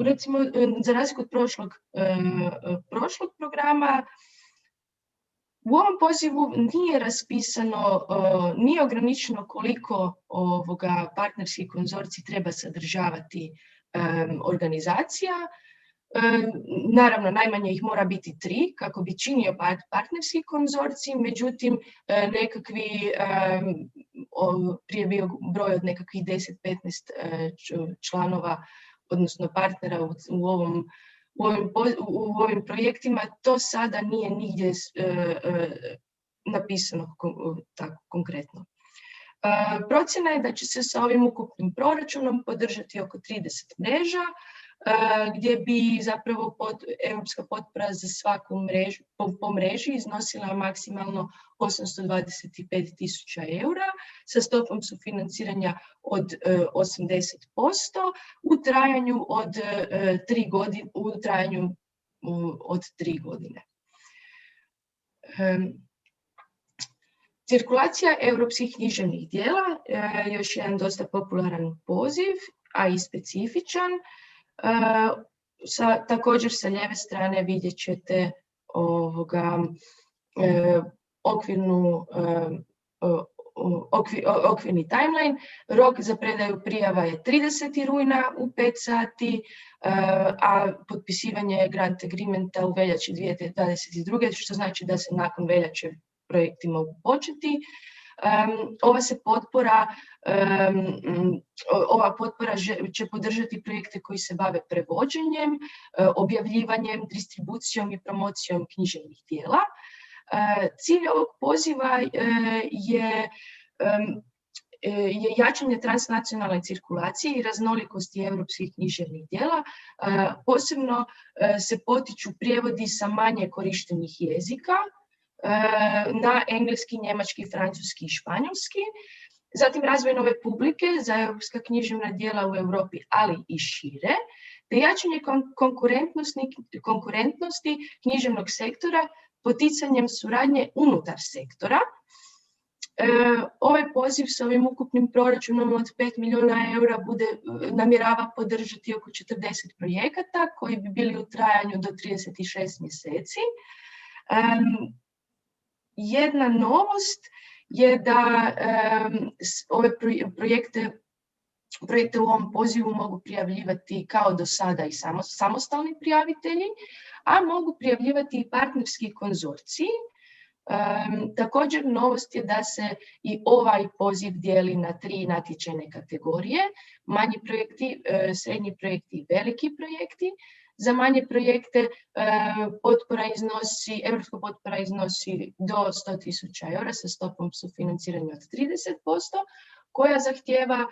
Recimo, za razliku od prošlog programa, u ovom pozivu nije raspisano, nije ograničeno koliko partnerski konzorcij treba sadržavati organizacija. Naravno, najmanje ih mora biti 3 kako bi činio partnerski konzorcij, međutim, prije bio broj od nekakvih 10-15 članova, odnosno partnera u ovim projektima, to sada nije nigdje napisano tako konkretno. Procjena je da će se sa ovim ukupnim proračunom podržati oko 30 mreža gdje bi zapravo europska potpora za svaku mrežu, po mreži iznosila maksimalno 825.000 eura sa stopom sufinanciranja od 80% u trajanju od 3 godine. Cirkulacija europskih književnih djela, još jedan dosta popularan poziv, a i specifičan. Također sa lijeve strane vidjet ćete okvirni timeline. Rok za predaju prijava je 30. rujna u 5 sati, a potpisivanje grant agreementa u veljači 2022. što znači da se nakon veljače projekti mogu početi. Ova potpora će podržati projekte koji se bave prevođenjem, objavljivanjem, distribucijom i promocijom književnih djela. Cilj ovog poziva je jačanje transnacionalne cirkulacije i raznolikosti europskih književnih djela. Posebno se potiču prijevodi sa manje korištenih jezika na engleski, njemački, francuski i španjolski. Zatim razvoj nove publike za europska književna djela u Europi, ali i šire, te jačanje konkurentnosti književnog sektora poticanjem suradnje unutar sektora. Ovaj poziv s ovim ukupnim proračunom od 5 milijuna eura namjerava podržati oko 40 projekata koji bi bili u trajanju do 36 mjeseci. Jedna novost je da ove projekte u ovom pozivu mogu prijavljivati kao do sada i samostalni prijavitelji, a mogu prijavljivati i partnerski konzorciji. Također novost je da se i ovaj poziv dijeli na 3 natječajne kategorije: manji projekti, srednji projekti i veliki projekti. Za manje projekte europska potpora iznosi do 100.000 eura sa stopom sufinanciranja od 30%, koja zahtijeva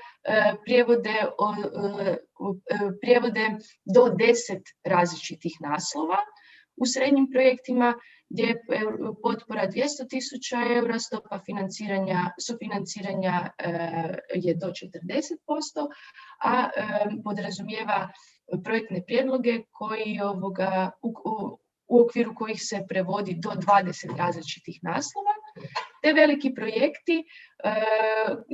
prijevode do 10 različitih naslova. U srednjim projektima gdje je potpora 200.000 eura, stopa sufinanciranja je do 40%, a podrazumijeva projektne prijedloge koji u okviru kojih se prevodi do 20 različitih naslova. Te veliki projekti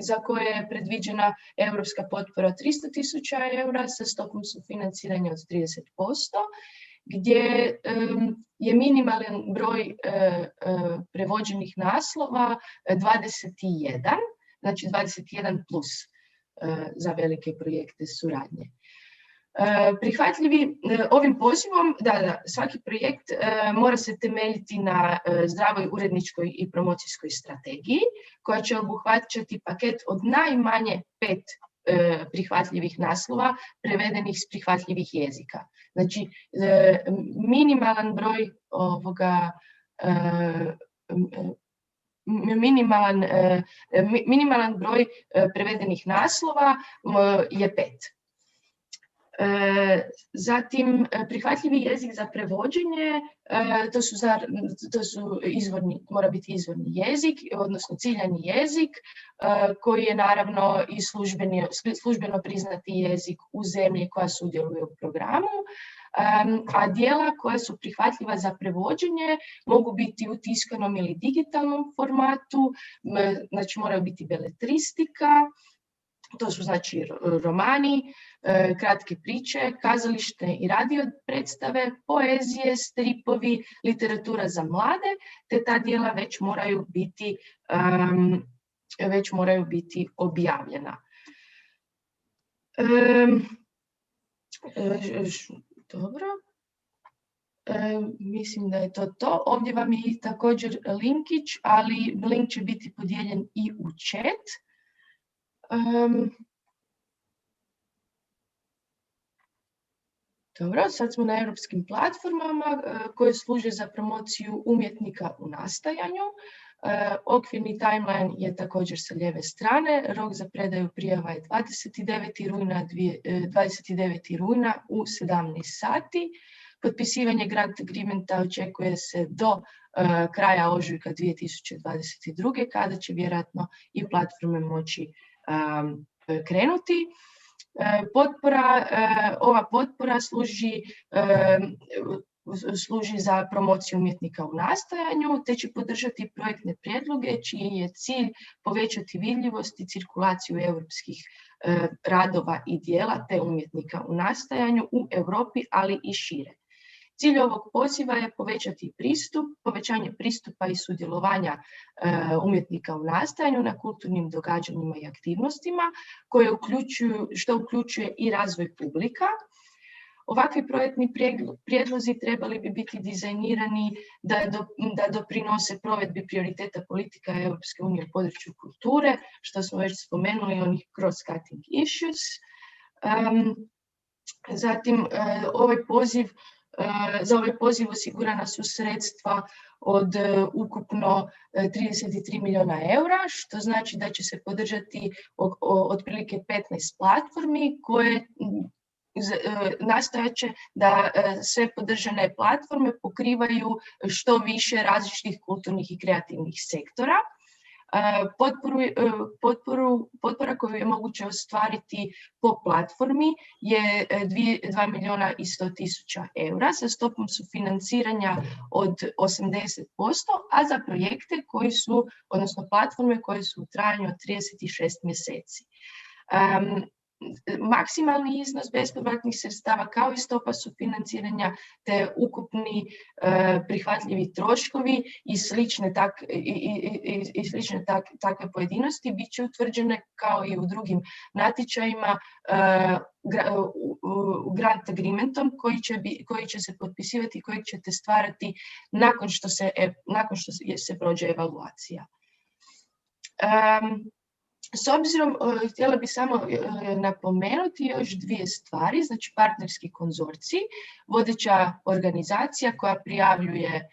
za koje je predviđena europska potpora 300.000 eura sa stopom sufinanciranja od 30%, gdje je minimalan broj prevođenih naslova 21, znači 21 plus za velike projekte suradnje. Prihvatljivi ovim pozivom, svaki projekt mora se temeljiti na zdravoj uredničkoj i promocijskoj strategiji koja će obuhvaćati paket od najmanje 5 prihvatljivih naslova prevedenih s prihvatljivih jezika. Znači, minimalan broj prevedenih naslova je 5. Zatim, prihvatljivi jezik za prevođenje, mora biti izvorni jezik, odnosno ciljani jezik, koji je naravno i službeno priznati jezik u zemlji koja sudjeluje u programu, a djela koja su prihvatljiva za prevođenje mogu biti u tiskanom ili digitalnom formatu, znači moraju biti beletristika, to su znači romani, kratke priče, kazalište i radio predstave, poezije, stripovi, literatura za mlade, te ta djela već moraju biti objavljena. Dobro. Mislim da je to. Ovdje vam je također linkić, ali link će biti podijeljen i u chat. Dobro, sad smo na europskim platformama koje služe za promociju umjetnika u nastajanju. Okvirni timeline je također sa lijeve strane. Rok za predaju prijava je 29. rujna u 17 sati. Potpisivanje grant agreementa očekuje se do kraja ožujka 2022. kada će vjerojatno i platforme moći krenuti. Ova potpora služi za promociju umjetnika u nastajanju, te će podržati projektne prijedloge čiji je cilj povećati vidljivost i cirkulaciju europskih radova i dijela te umjetnika u nastajanju u Europi, ali i šire. Cilj ovog poziva je povećanje pristupa i sudjelovanja umjetnika u nastajanju na kulturnim događanjima i aktivnostima što uključuje i razvoj publika. Ovakvi projektni prijedlozi trebali bi biti dizajnirani da doprinose provedbi prioriteta politika Europske unije u području kulture, što smo već spomenuli, onih cross-cutting issues. Zatim, za ovaj poziv osigurana su sredstva od ukupno 33 milijuna eura, što znači da će se podržati otprilike 15 platformi koje nastojat će da sve podržane platforme pokrivaju što više različitih kulturnih i kreativnih sektora. Potpora koju je moguće ostvariti po platformi je 2 milijuna i 100 tisuća eura sa stopom sufinanciranja od 80%, a za projekte odnosno platforme koje su u trajanju od 36 mjeseci. Maksimalni iznos bespovratnih sredstava kao i stopa sufinanciranja te ukupni prihvatljivi troškovi i slične takve pojedinosti bit će utvrđene kao i u drugim natječajima grant agreementom koji će se potpisivati i kojeg ćete stvarati nakon što se prođe evaluacija. S obzirom, htjela bih samo napomenuti još dvije stvari, znači partnerski konzorcij, vodeća organizacija koja prijavljuje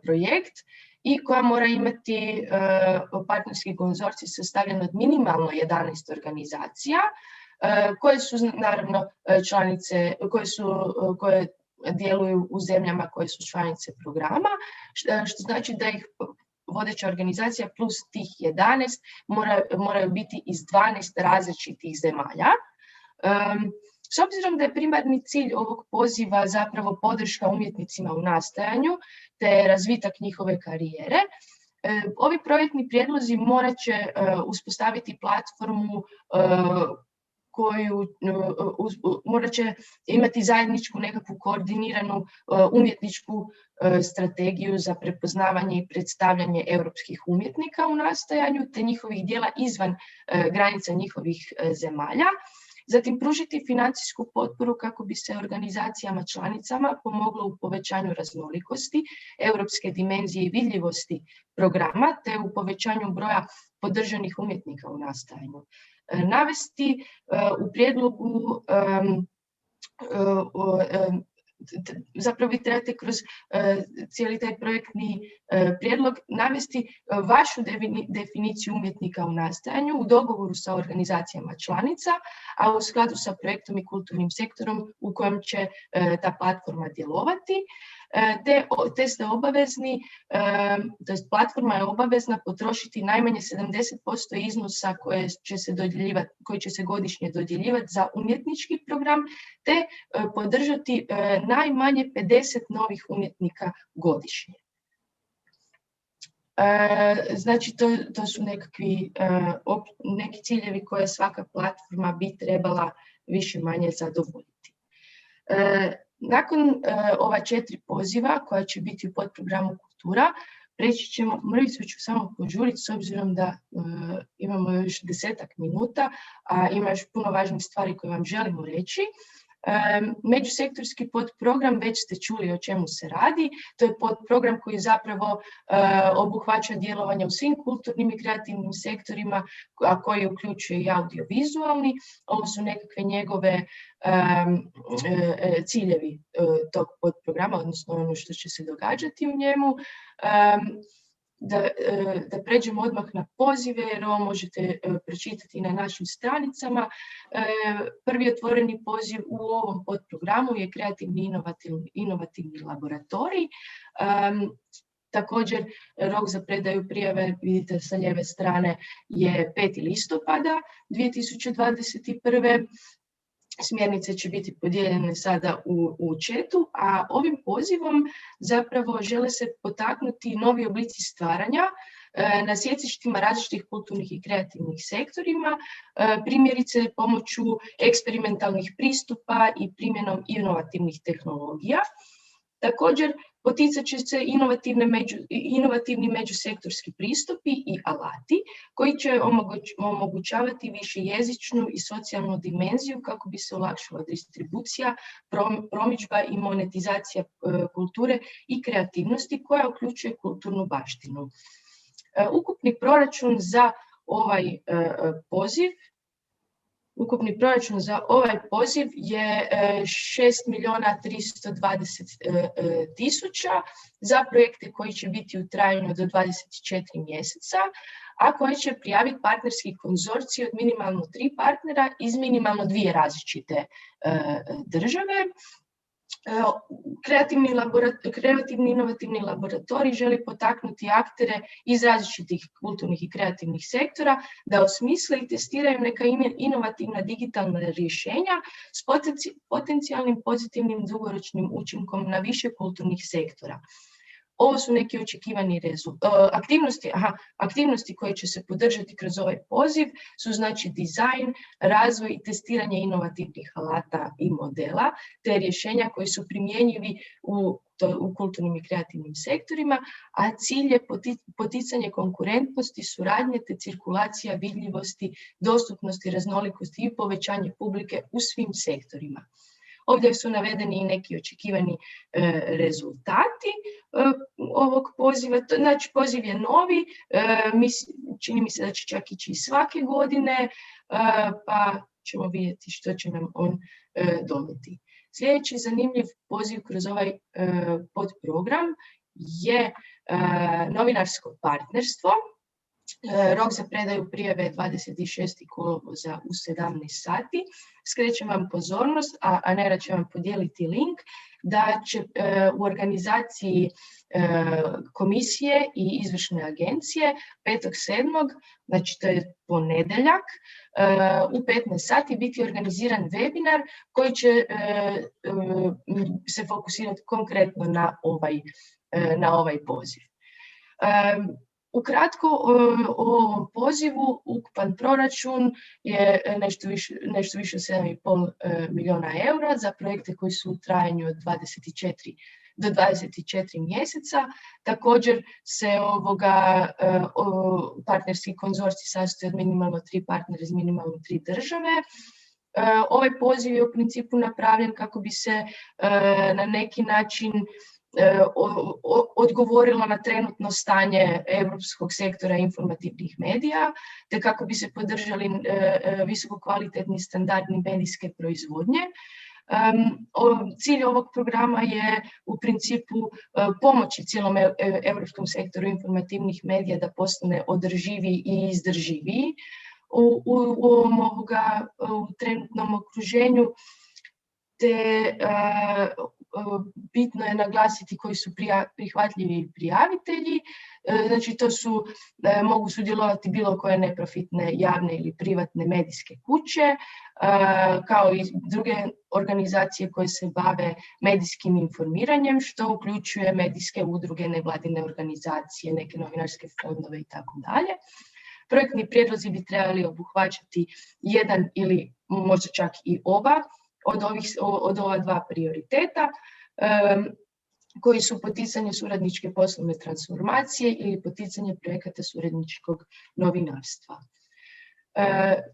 projekt i koja mora imati partnerski konzorcij sastavljen od minimalno 11 organizacija, koje su naravno članice, koje djeluju u zemljama koje su članice programa, što znači da ih vodeća organizacija plus tih 11 moraju biti iz 12 različitih zemalja. S obzirom da je primarni cilj ovog poziva zapravo podrška umjetnicima u nastajanju te razvitak njihove karijere, ovi projektni prijedlozi morat će uspostaviti platformu koju morat će imati zajedničku nekakvu koordiniranu umjetničku strategiju za prepoznavanje i predstavljanje europskih umjetnika u nastajanju te njihovih djela izvan granica njihovih zemalja. Zatim pružiti financijsku potporu kako bi se organizacijama članicama pomoglo u povećanju raznolikosti, europske dimenzije i vidljivosti programa te u povećanju broja podržanih umjetnika u nastajanju. Navesti u prijedlogu, zapravo vi trebate kroz cijeli taj projektni prijedlog navesti vašu definiciju umjetnika u nastajanju u dogovoru sa organizacijama članica, a u skladu sa projektom i kulturnim sektorom u kojem će ta platforma djelovati. Te ste obavezni, to jest platforma je obavezna potrošiti najmanje 70% iznosa koji će se godišnje dodjeljivati za umjetnički program, te podržati najmanje 50 novih umjetnika godišnje. Znači, to su neki ciljevi koje svaka platforma bi trebala više manje zadovoljiti. Nakon ova 4 poziva koja će biti u podprogramu kultura, preći ćemo, mrvicu ću samo požuriti s obzirom da imamo još 10-ak minuta, a ima još puno važnih stvari koje vam želimo reći. Međusektorski podprogram, već ste čuli o čemu se radi, to je podprogram koji zapravo obuhvaća djelovanje u svim kulturnim i kreativnim sektorima, a koji uključuje i audiovizualni. Ovo su nekakve njegove ciljevi tog podprograma, odnosno ono što će se događati u njemu. da pređemo odmah na pozive, jer ovo možete pročitati na našim stranicama. Prvi otvoreni poziv u ovom podprogramu je kreativni inovativni laboratorij. Također, rok za predaju prijave, vidite sa lijeve strane, je 5. listopada 2021. Smjernice će biti podijeljene sada u chatu, a ovim pozivom zapravo žele se potaknuti novi oblici stvaranja na sjecištima različitih kulturnih i kreativnih sektorima, primjerice pomoću eksperimentalnih pristupa i primjenom inovativnih tehnologija. Također, poticat će se inovativni međusektorski pristupi i alati koji će omogućavati višejezičnu i socijalnu dimenziju kako bi se olakšala distribucija, promidžba i monetizacija kulture i kreativnosti koja uključuje kulturnu baštinu. Ukupni proračun za ovaj poziv je 6.320.000 za projekte koji će biti u trajanju do 24 mjeseca, a koji će prijaviti partnerski konzorcij od minimalno 3 partnera iz minimalno 2 različite države. Kreativni inovativni laboratorij želi potaknuti aktere iz različitih kulturnih i kreativnih sektora da osmisle i testiraju neka inovativna digitalna rješenja s potencijalnim pozitivnim dugoročnim učinkom na više kulturnih sektora. Ovo su neki očekivani aktivnosti koje će se podržati kroz ovaj poziv su znači dizajn, razvoj i testiranje inovativnih alata i modela, te rješenja koji su primjenjivi u kulturnim i kreativnim sektorima, a cilj je poticanje konkurentnosti, suradnje te cirkulacija vidljivosti, dostupnosti, raznolikosti i povećanje publike u svim sektorima. Ovdje su navedeni i neki očekivani rezultati ovog poziva. Znači, poziv je novi, čini mi se da će čak ići svake godine, pa ćemo vidjeti što će nam on donijeti. Sljedeći zanimljiv poziv kroz ovaj podprogram je novinarsko partnerstvo. Rok za predaju prijave je 26. kolovoza u 17 sati. Skrećem vam pozornost, a Anera će vam podijeliti link, da će u organizaciji komisije i izvršne agencije 5.7., znači to je ponedjeljak, u 15 sati biti organiziran webinar koji će se fokusirati konkretno na ovaj poziv. Ukratko, o ovom pozivu ukupan proračun je nešto više od 7,5 milijuna eura za projekte koji su u trajanju od 24 mjeseca. Također se partnerski konzorcij sastoji od minimalno 3 partnera iz minimalno 3 države. Ovaj poziv je u principu napravljen kako bi se na neki način odgovorilo na trenutno stanje europskog sektora informativnih medija, te kako bi se podržali visoko kvalitetni standardni medijske proizvodnje. Cilj ovog programa je u principu pomoći cijelom europskom sektoru informativnih medija da postane održiviji i izdrživiji u trenutnom okruženju, te bitno je naglasiti koji su prihvatljivi prijavitelji. Znači, to su, mogu sudjelovati bilo koje neprofitne javne ili privatne medijske kuće, kao i druge organizacije koje se bave medijskim informiranjem, što uključuje medijske udruge, nevladine organizacije, neke novinarske fondove itd. Projektni prijedlozi bi trebali obuhvaćati jedan ili možda čak i oba od ova 2 prioriteta, koji su poticanje suradničke poslovne transformacije ili poticanje projekata suradničkog novinarstva.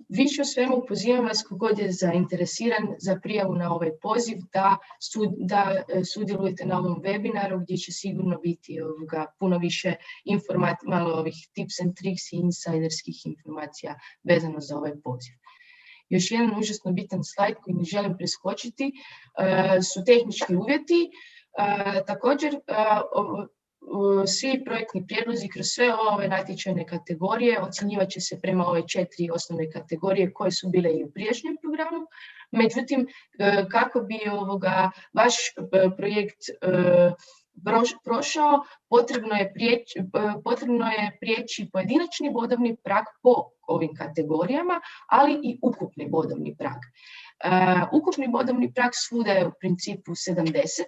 Više o svemu pozivam vas kogod je zainteresiran za prijavu na ovaj poziv da sudjelujete na ovom webinaru, gdje će sigurno biti puno više malo ovih tips and tricks i insajderskih informacija vezano za ovaj poziv. Još jedan užasno bitan slajd koji ne želim preskočiti su tehnički uvjeti. Također, svi projektni prijedlozi kroz sve ove natječajne kategorije ocjenjivat će se prema ove 4 osnovne kategorije koje su bile i u prijašnjem programu. Međutim, kako bi vaš projekt prošao, potrebno je prijeći pojedinačni bodovni prag po ovim kategorijama, ali i ukupni bodovni prag. Ukupni bodovni prag svuda je u principu 70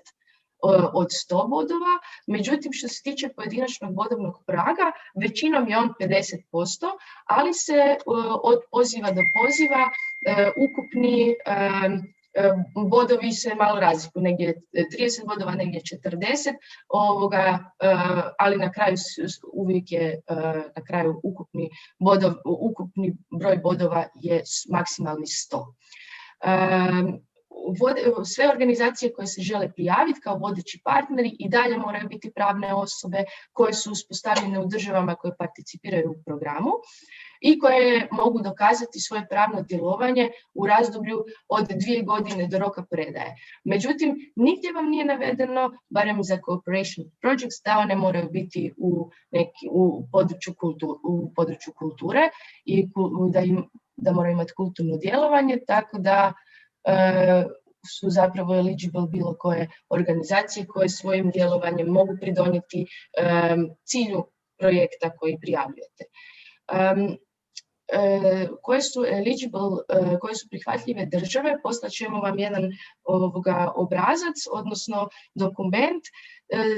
od 100 bodova, međutim što se tiče pojedinačnog bodovnog praga, većinom je on 50%, ali se od poziva do poziva ukupni bodovi se malo razlikuju, negdje 30 bodova, negdje 40, ali na kraju uvijek je na kraju ukupni broj bodova je maksimalni 100. Sve organizacije koje se žele prijaviti kao vodeći partneri i dalje moraju biti pravne osobe koje su uspostavljene u državama koje participiraju u programu i koje mogu dokazati svoje pravno djelovanje u razdoblju od 2 godine do roka predaje. Međutim, nigdje vam nije navedeno, barem za cooperation projects, da one moraju biti u području kulture i da moraju imati kulturno djelovanje, tako da su zapravo eligible bilo koje organizacije koje svojim djelovanjem mogu pridonijeti cilju projekta koji prijavljujete. Koje su koje su prihvatljive države, poslat ćemo vam jedan obrazac, odnosno dokument.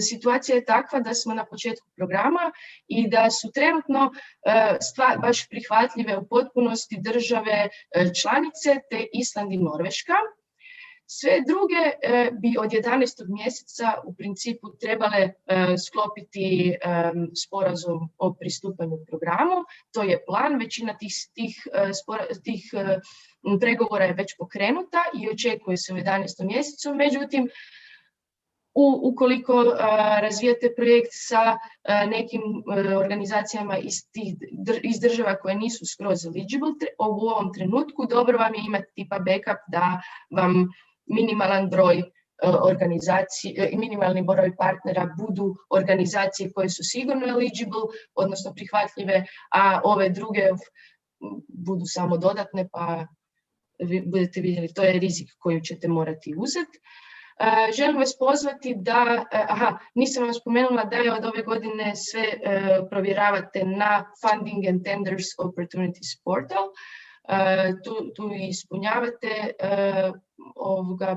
Situacija je takva da smo na početku programa i da su trenutno baš prihvatljive u potpunosti države članice te Island i Norveška. Sve druge bi od 11. mjeseca u principu trebale sklopiti sporazum o pristupanju programu. To je plan, većina tih pregovora je već pokrenuta i očekuje se u 11. mjesecu. Međutim, ukoliko razvijate projekt sa nekim organizacijama iz država koje nisu skroz eligible, u ovom trenutku dobro vam je imati tipa backup da vam minimalan broj minimalni broj partnera budu organizacije koje su sigurno eligible, odnosno prihvatljive, a ove druge budu samo dodatne, pa budete vidjeli, to je rizik koji ćete morati uzeti. Želim vas pozvati da, nisam vam spomenula da je od ove godine sve provjeravate na Funding and Tenders Opportunities Portal. Tu ispunjavate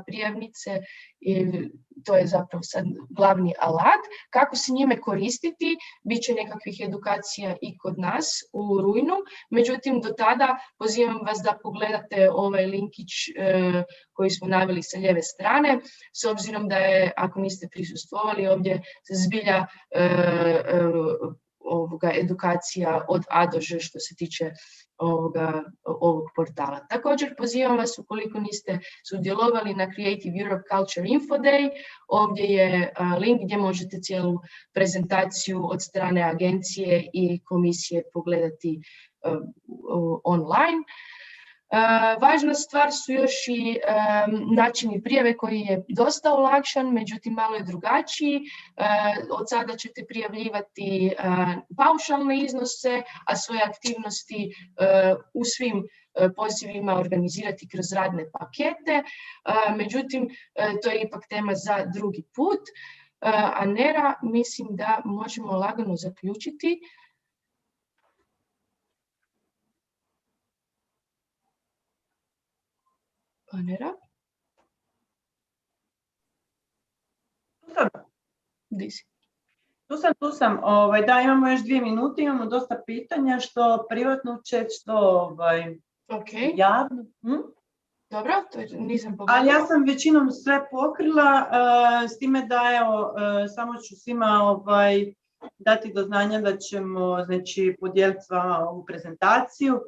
prijavnice i to je zapravo sad glavni alat. Kako se njime koristiti, bit će nekakvih edukacija i kod nas u rujnu, međutim do tada pozivam vas da pogledate ovaj linkić koji smo naveli sa lijeve strane, s obzirom da je, ako niste prisustvovali, ovdje zbilja edukacija od A do Ž što se tiče ovog portala. Također pozivam vas, ukoliko niste sudjelovali na Creative Europe Culture Info Day, ovdje je link gdje možete cijelu prezentaciju od strane agencije i komisije pogledati online. Važna stvar su još i načini prijave koji je dosta olakšan, međutim malo je drugačiji. Od sada ćete prijavljivati paušalne iznose, a svoje aktivnosti u svim pozivima organizirati kroz radne pakete. Međutim, to je ipak tema za drugi put. A Nera, mislim da možemo lagano zaključiti. Nera? Tu sam. Da, imamo još 2 minute, imamo dosta pitanja, što privatno chat, što javno. Dobro, to nisam pogledala. Ali ja sam većinom sve pokrila, s time da samo ću svima dati do znanja da ćemo podijeliti s vama ovu prezentaciju.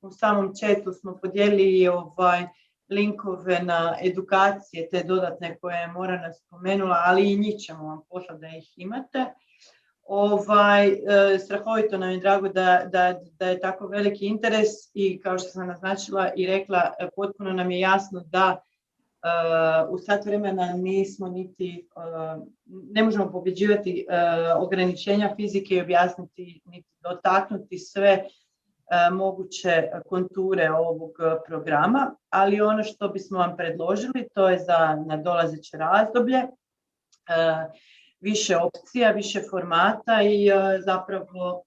U samom chatu smo podijelili linkove na edukacije, te dodatne koje je Morana spomenula, ali i njih ćemo vam poslati da ih imate. Strahovito nam je drago da je tako veliki interes i kao što sam naznačila i rekla, potpuno nam je jasno da u sat vremena nismo niti, ne možemo pobjeđivati ograničenja fizike i objasniti, niti dotaknuti sve moguće konture ovog programa, ali ono što bismo vam predložili, to je za nadolazeće razdoblje, više opcija, više formata i zapravo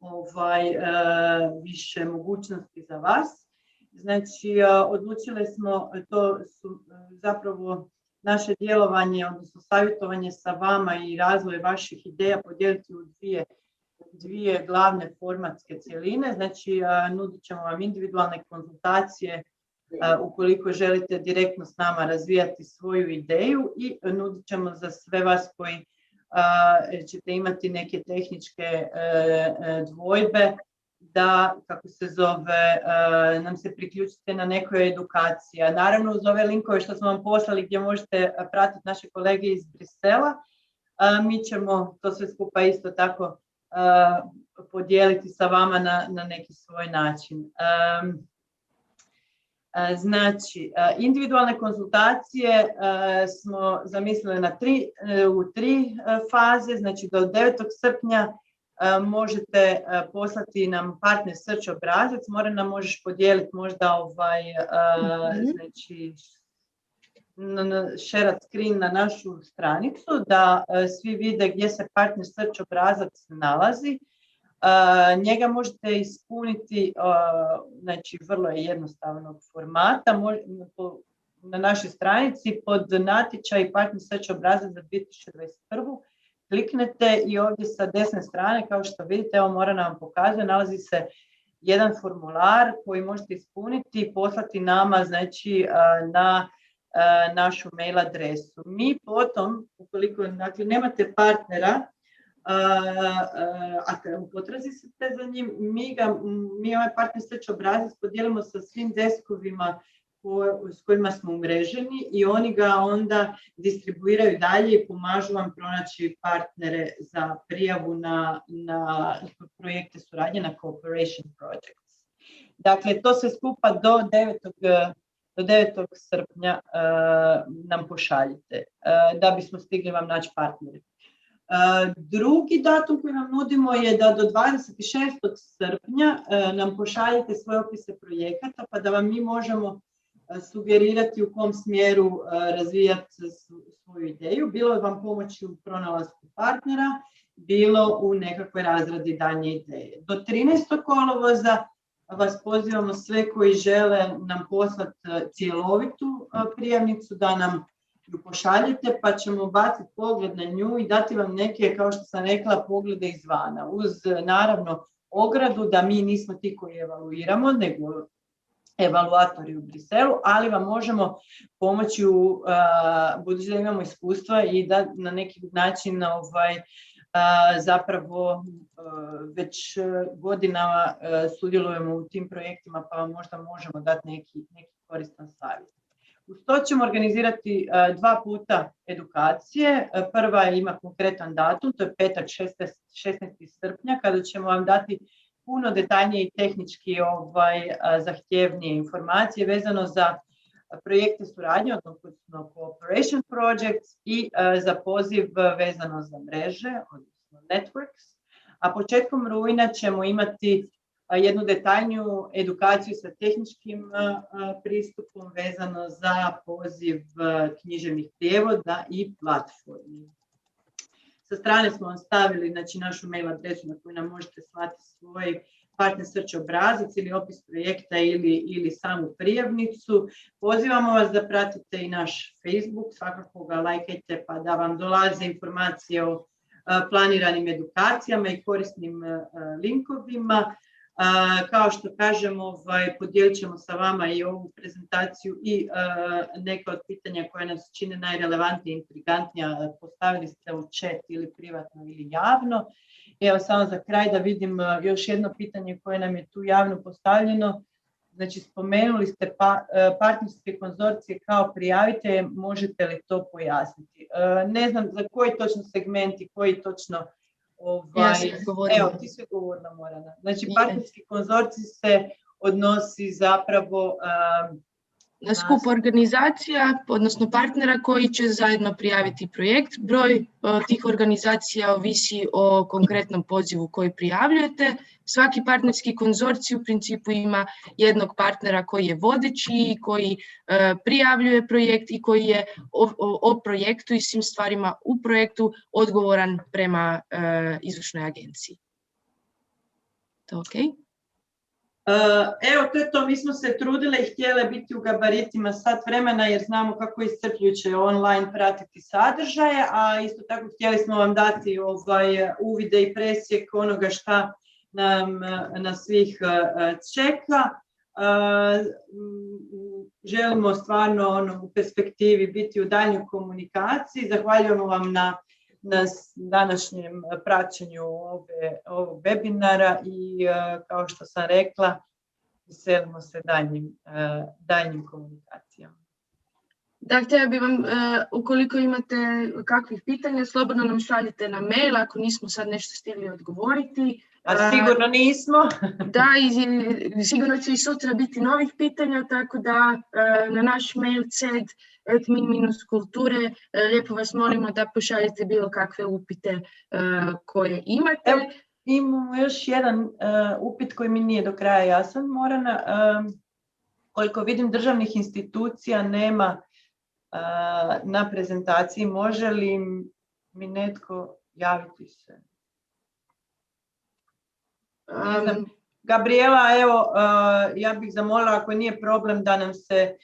više mogućnosti za vas. Znači, odlučili smo, to su zapravo naše djelovanje, odnosno savjetovanje sa vama i razvoj vaših ideja podijeliti u dvije glavne formatske cjeline. Znači, nudit ćemo vam individualne konzultacije ukoliko želite direktno s nama razvijati svoju ideju i nudit ćemo za sve vas koji ćete imati neke tehničke dvojbe da, kako se zove, nam se priključite na nekoj edukaciji. Naravno, uz ove linkove što smo vam poslali gdje možete pratiti naše kolege iz Brisela, mi ćemo to sve skupa isto tako podijeliti sa vama na neki svoj način. Znači, individualne konzultacije smo zamislili u tri faze. Znači, do 9. srpnja možete poslati nam partner search obrazac. Nam možeš podijeliti možda znači, share screen na našu stranicu da svi vide gdje se partner search obrazac nalazi. Njega možete ispuniti, znači vrlo je jednostavnog formata, na našoj stranici pod natječaj partner search obrazac za 2021. Kliknete i ovdje sa desne strane, kao što vidite, evo Morana vam pokazuje, nalazi se jedan formular koji možete ispuniti i poslati nama, znači, na našu mail adresu. Mi potom, ukoliko nemate partnera, ako u potrazi ste za njim, mi ovaj partner search obrazac podijelimo sa svim deskovima s kojima smo umreženi i oni ga onda distribuiraju dalje i pomažu vam pronaći partnere za prijavu na projekte suradnje, na cooperation projects. Dakle, to se skupa do 9. srpnja nam pošaljite da bismo stigli vam naći partnere. Drugi datum koji vam nudimo je da do 26. srpnja nam pošaljete svoje opise projekata pa da vam mi možemo sugerirati u kom smjeru razvijati svoju ideju. Bilo vam pomoći u pronalasku partnera, bilo u nekakvoj razradi daljnje ideje. Do 13. kolovoza vas pozivamo sve koji žele nam poslati cjelovitu prijavnicu da nam ju pošaljete, pa ćemo baciti pogled na nju i dati vam neke, kao što sam rekla, poglede izvana. Uz naravno ogradu da mi nismo ti koji evaluiramo, nego evaluatori u Briselu, ali vam možemo pomoći budući da imamo iskustva i da na neki način zapravo već godinama sudjelujemo u tim projektima, pa vam možda možemo dati neki koristan savjet. Uz to ćemo organizirati 2 puta edukacije. Prva ima konkretan datum, to je petak 16. srpnja, kada ćemo vam dati puno detaljnije i tehnički zahtjevnije informacije vezano za projekte suradnje, odnosno cooperation projects i za poziv vezano za mreže, odnosno networks. A početkom rujna ćemo imati jednu detaljniju edukaciju sa tehničkim pristupom vezano za poziv književnih prijevoda i platformi. Sa strane smo vam stavili, znači, našu mail adresu na koju nam možete slati svoj partner search obrazac ili opis projekta ili samu prijavnicu. Pozivamo vas da pratite i naš Facebook, svakako ga lajkajte pa da vam dolaze informacije o planiranim edukacijama i korisnim linkovima. Kao što kažemo, podijelit ćemo sa vama i ovu prezentaciju i neka od pitanja koja nas čine najrelevantnije i intrigantnija. Postavili ste u chat ili privatno ili javno. Evo samo za kraj da vidim još jedno pitanje koje nam je tu javno postavljeno. Znači, spomenuli ste partnerske konzorcije kao prijavitelje, možete li to pojasniti? Ne znam za koji točno segmenti, koji točno... Evo, ti si govorila, Morana. Znači, partnerski konzorcij se odnosi zapravo skup organizacija, odnosno partnera koji će zajedno prijaviti projekt. Broj tih organizacija ovisi o konkretnom pozivu koji prijavljujete. Svaki partnerski konzorcij u principu ima jednog partnera koji je vodeći, koji prijavljuje projekt i koji je o projektu i svim stvarima u projektu odgovoran prema izvršnoj agenciji. To ok? Evo, to je to. Mi smo se trudile i htjele biti u gabaritima sat vremena jer znamo kako je iscrpljujuće online pratiti sadržaje, a isto tako htjeli smo vam dati uvide i presjek onoga šta nas svih čeka. Želimo stvarno u perspektivi biti u daljnjoj komunikaciji. Zahvaljujemo vam na današnjem praćenju ovog webinara i kao što sam rekla, veselimo se daljnjim komunikacijama. Da, htjela bi vam, ukoliko imate kakvih pitanja, slobodno nam šaljite na mail, ako nismo sad nešto stigli odgovoriti. A sigurno nismo. Da, i sigurno će i sutra biti novih pitanja, tako da na naš mail ced@min-kulture lijepo vas molimo da pošaljete bilo kakve upite koje imate. Evo, imamo još jedan upit koji mi nije do kraja jasan, Morana. Koliko vidim, državnih institucija nema na prezentaciji. Može li mi netko javiti se? Gabriela, evo, ja bih zamolila, ako nije problem, da nam se,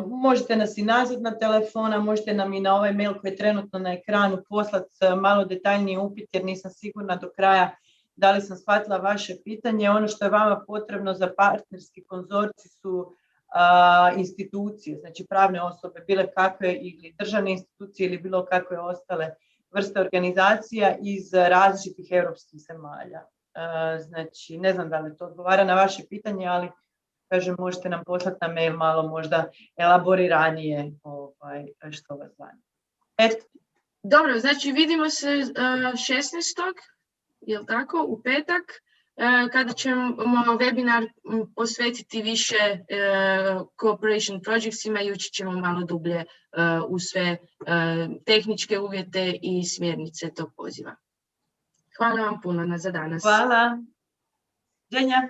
možete nas i nazvati na telefona, možete nam i na ovaj mail koji je trenutno na ekranu poslati malo detaljniji upit, jer nisam sigurna do kraja da li sam shvatila vaše pitanje. Ono što je vama potrebno za partnerski konzorcij su institucije, znači pravne osobe, bile kakve ili državne institucije ili bilo kakve ostale vrste organizacija iz različitih europskih zemalja. Znači, ne znam da li to odgovara na vaše pitanje, ali kažem, možete nam poslati na mail malo možda elaboriranije što vas zanima. Dobro, znači vidimo se 16. je li tako, u petak, kada ćemo webinar posvetiti više cooperation projectsima i ući ćemo malo dublje u sve tehničke uvjete i smjernice tog poziva. Hvala vam puno za danas. Hvala. Ženja.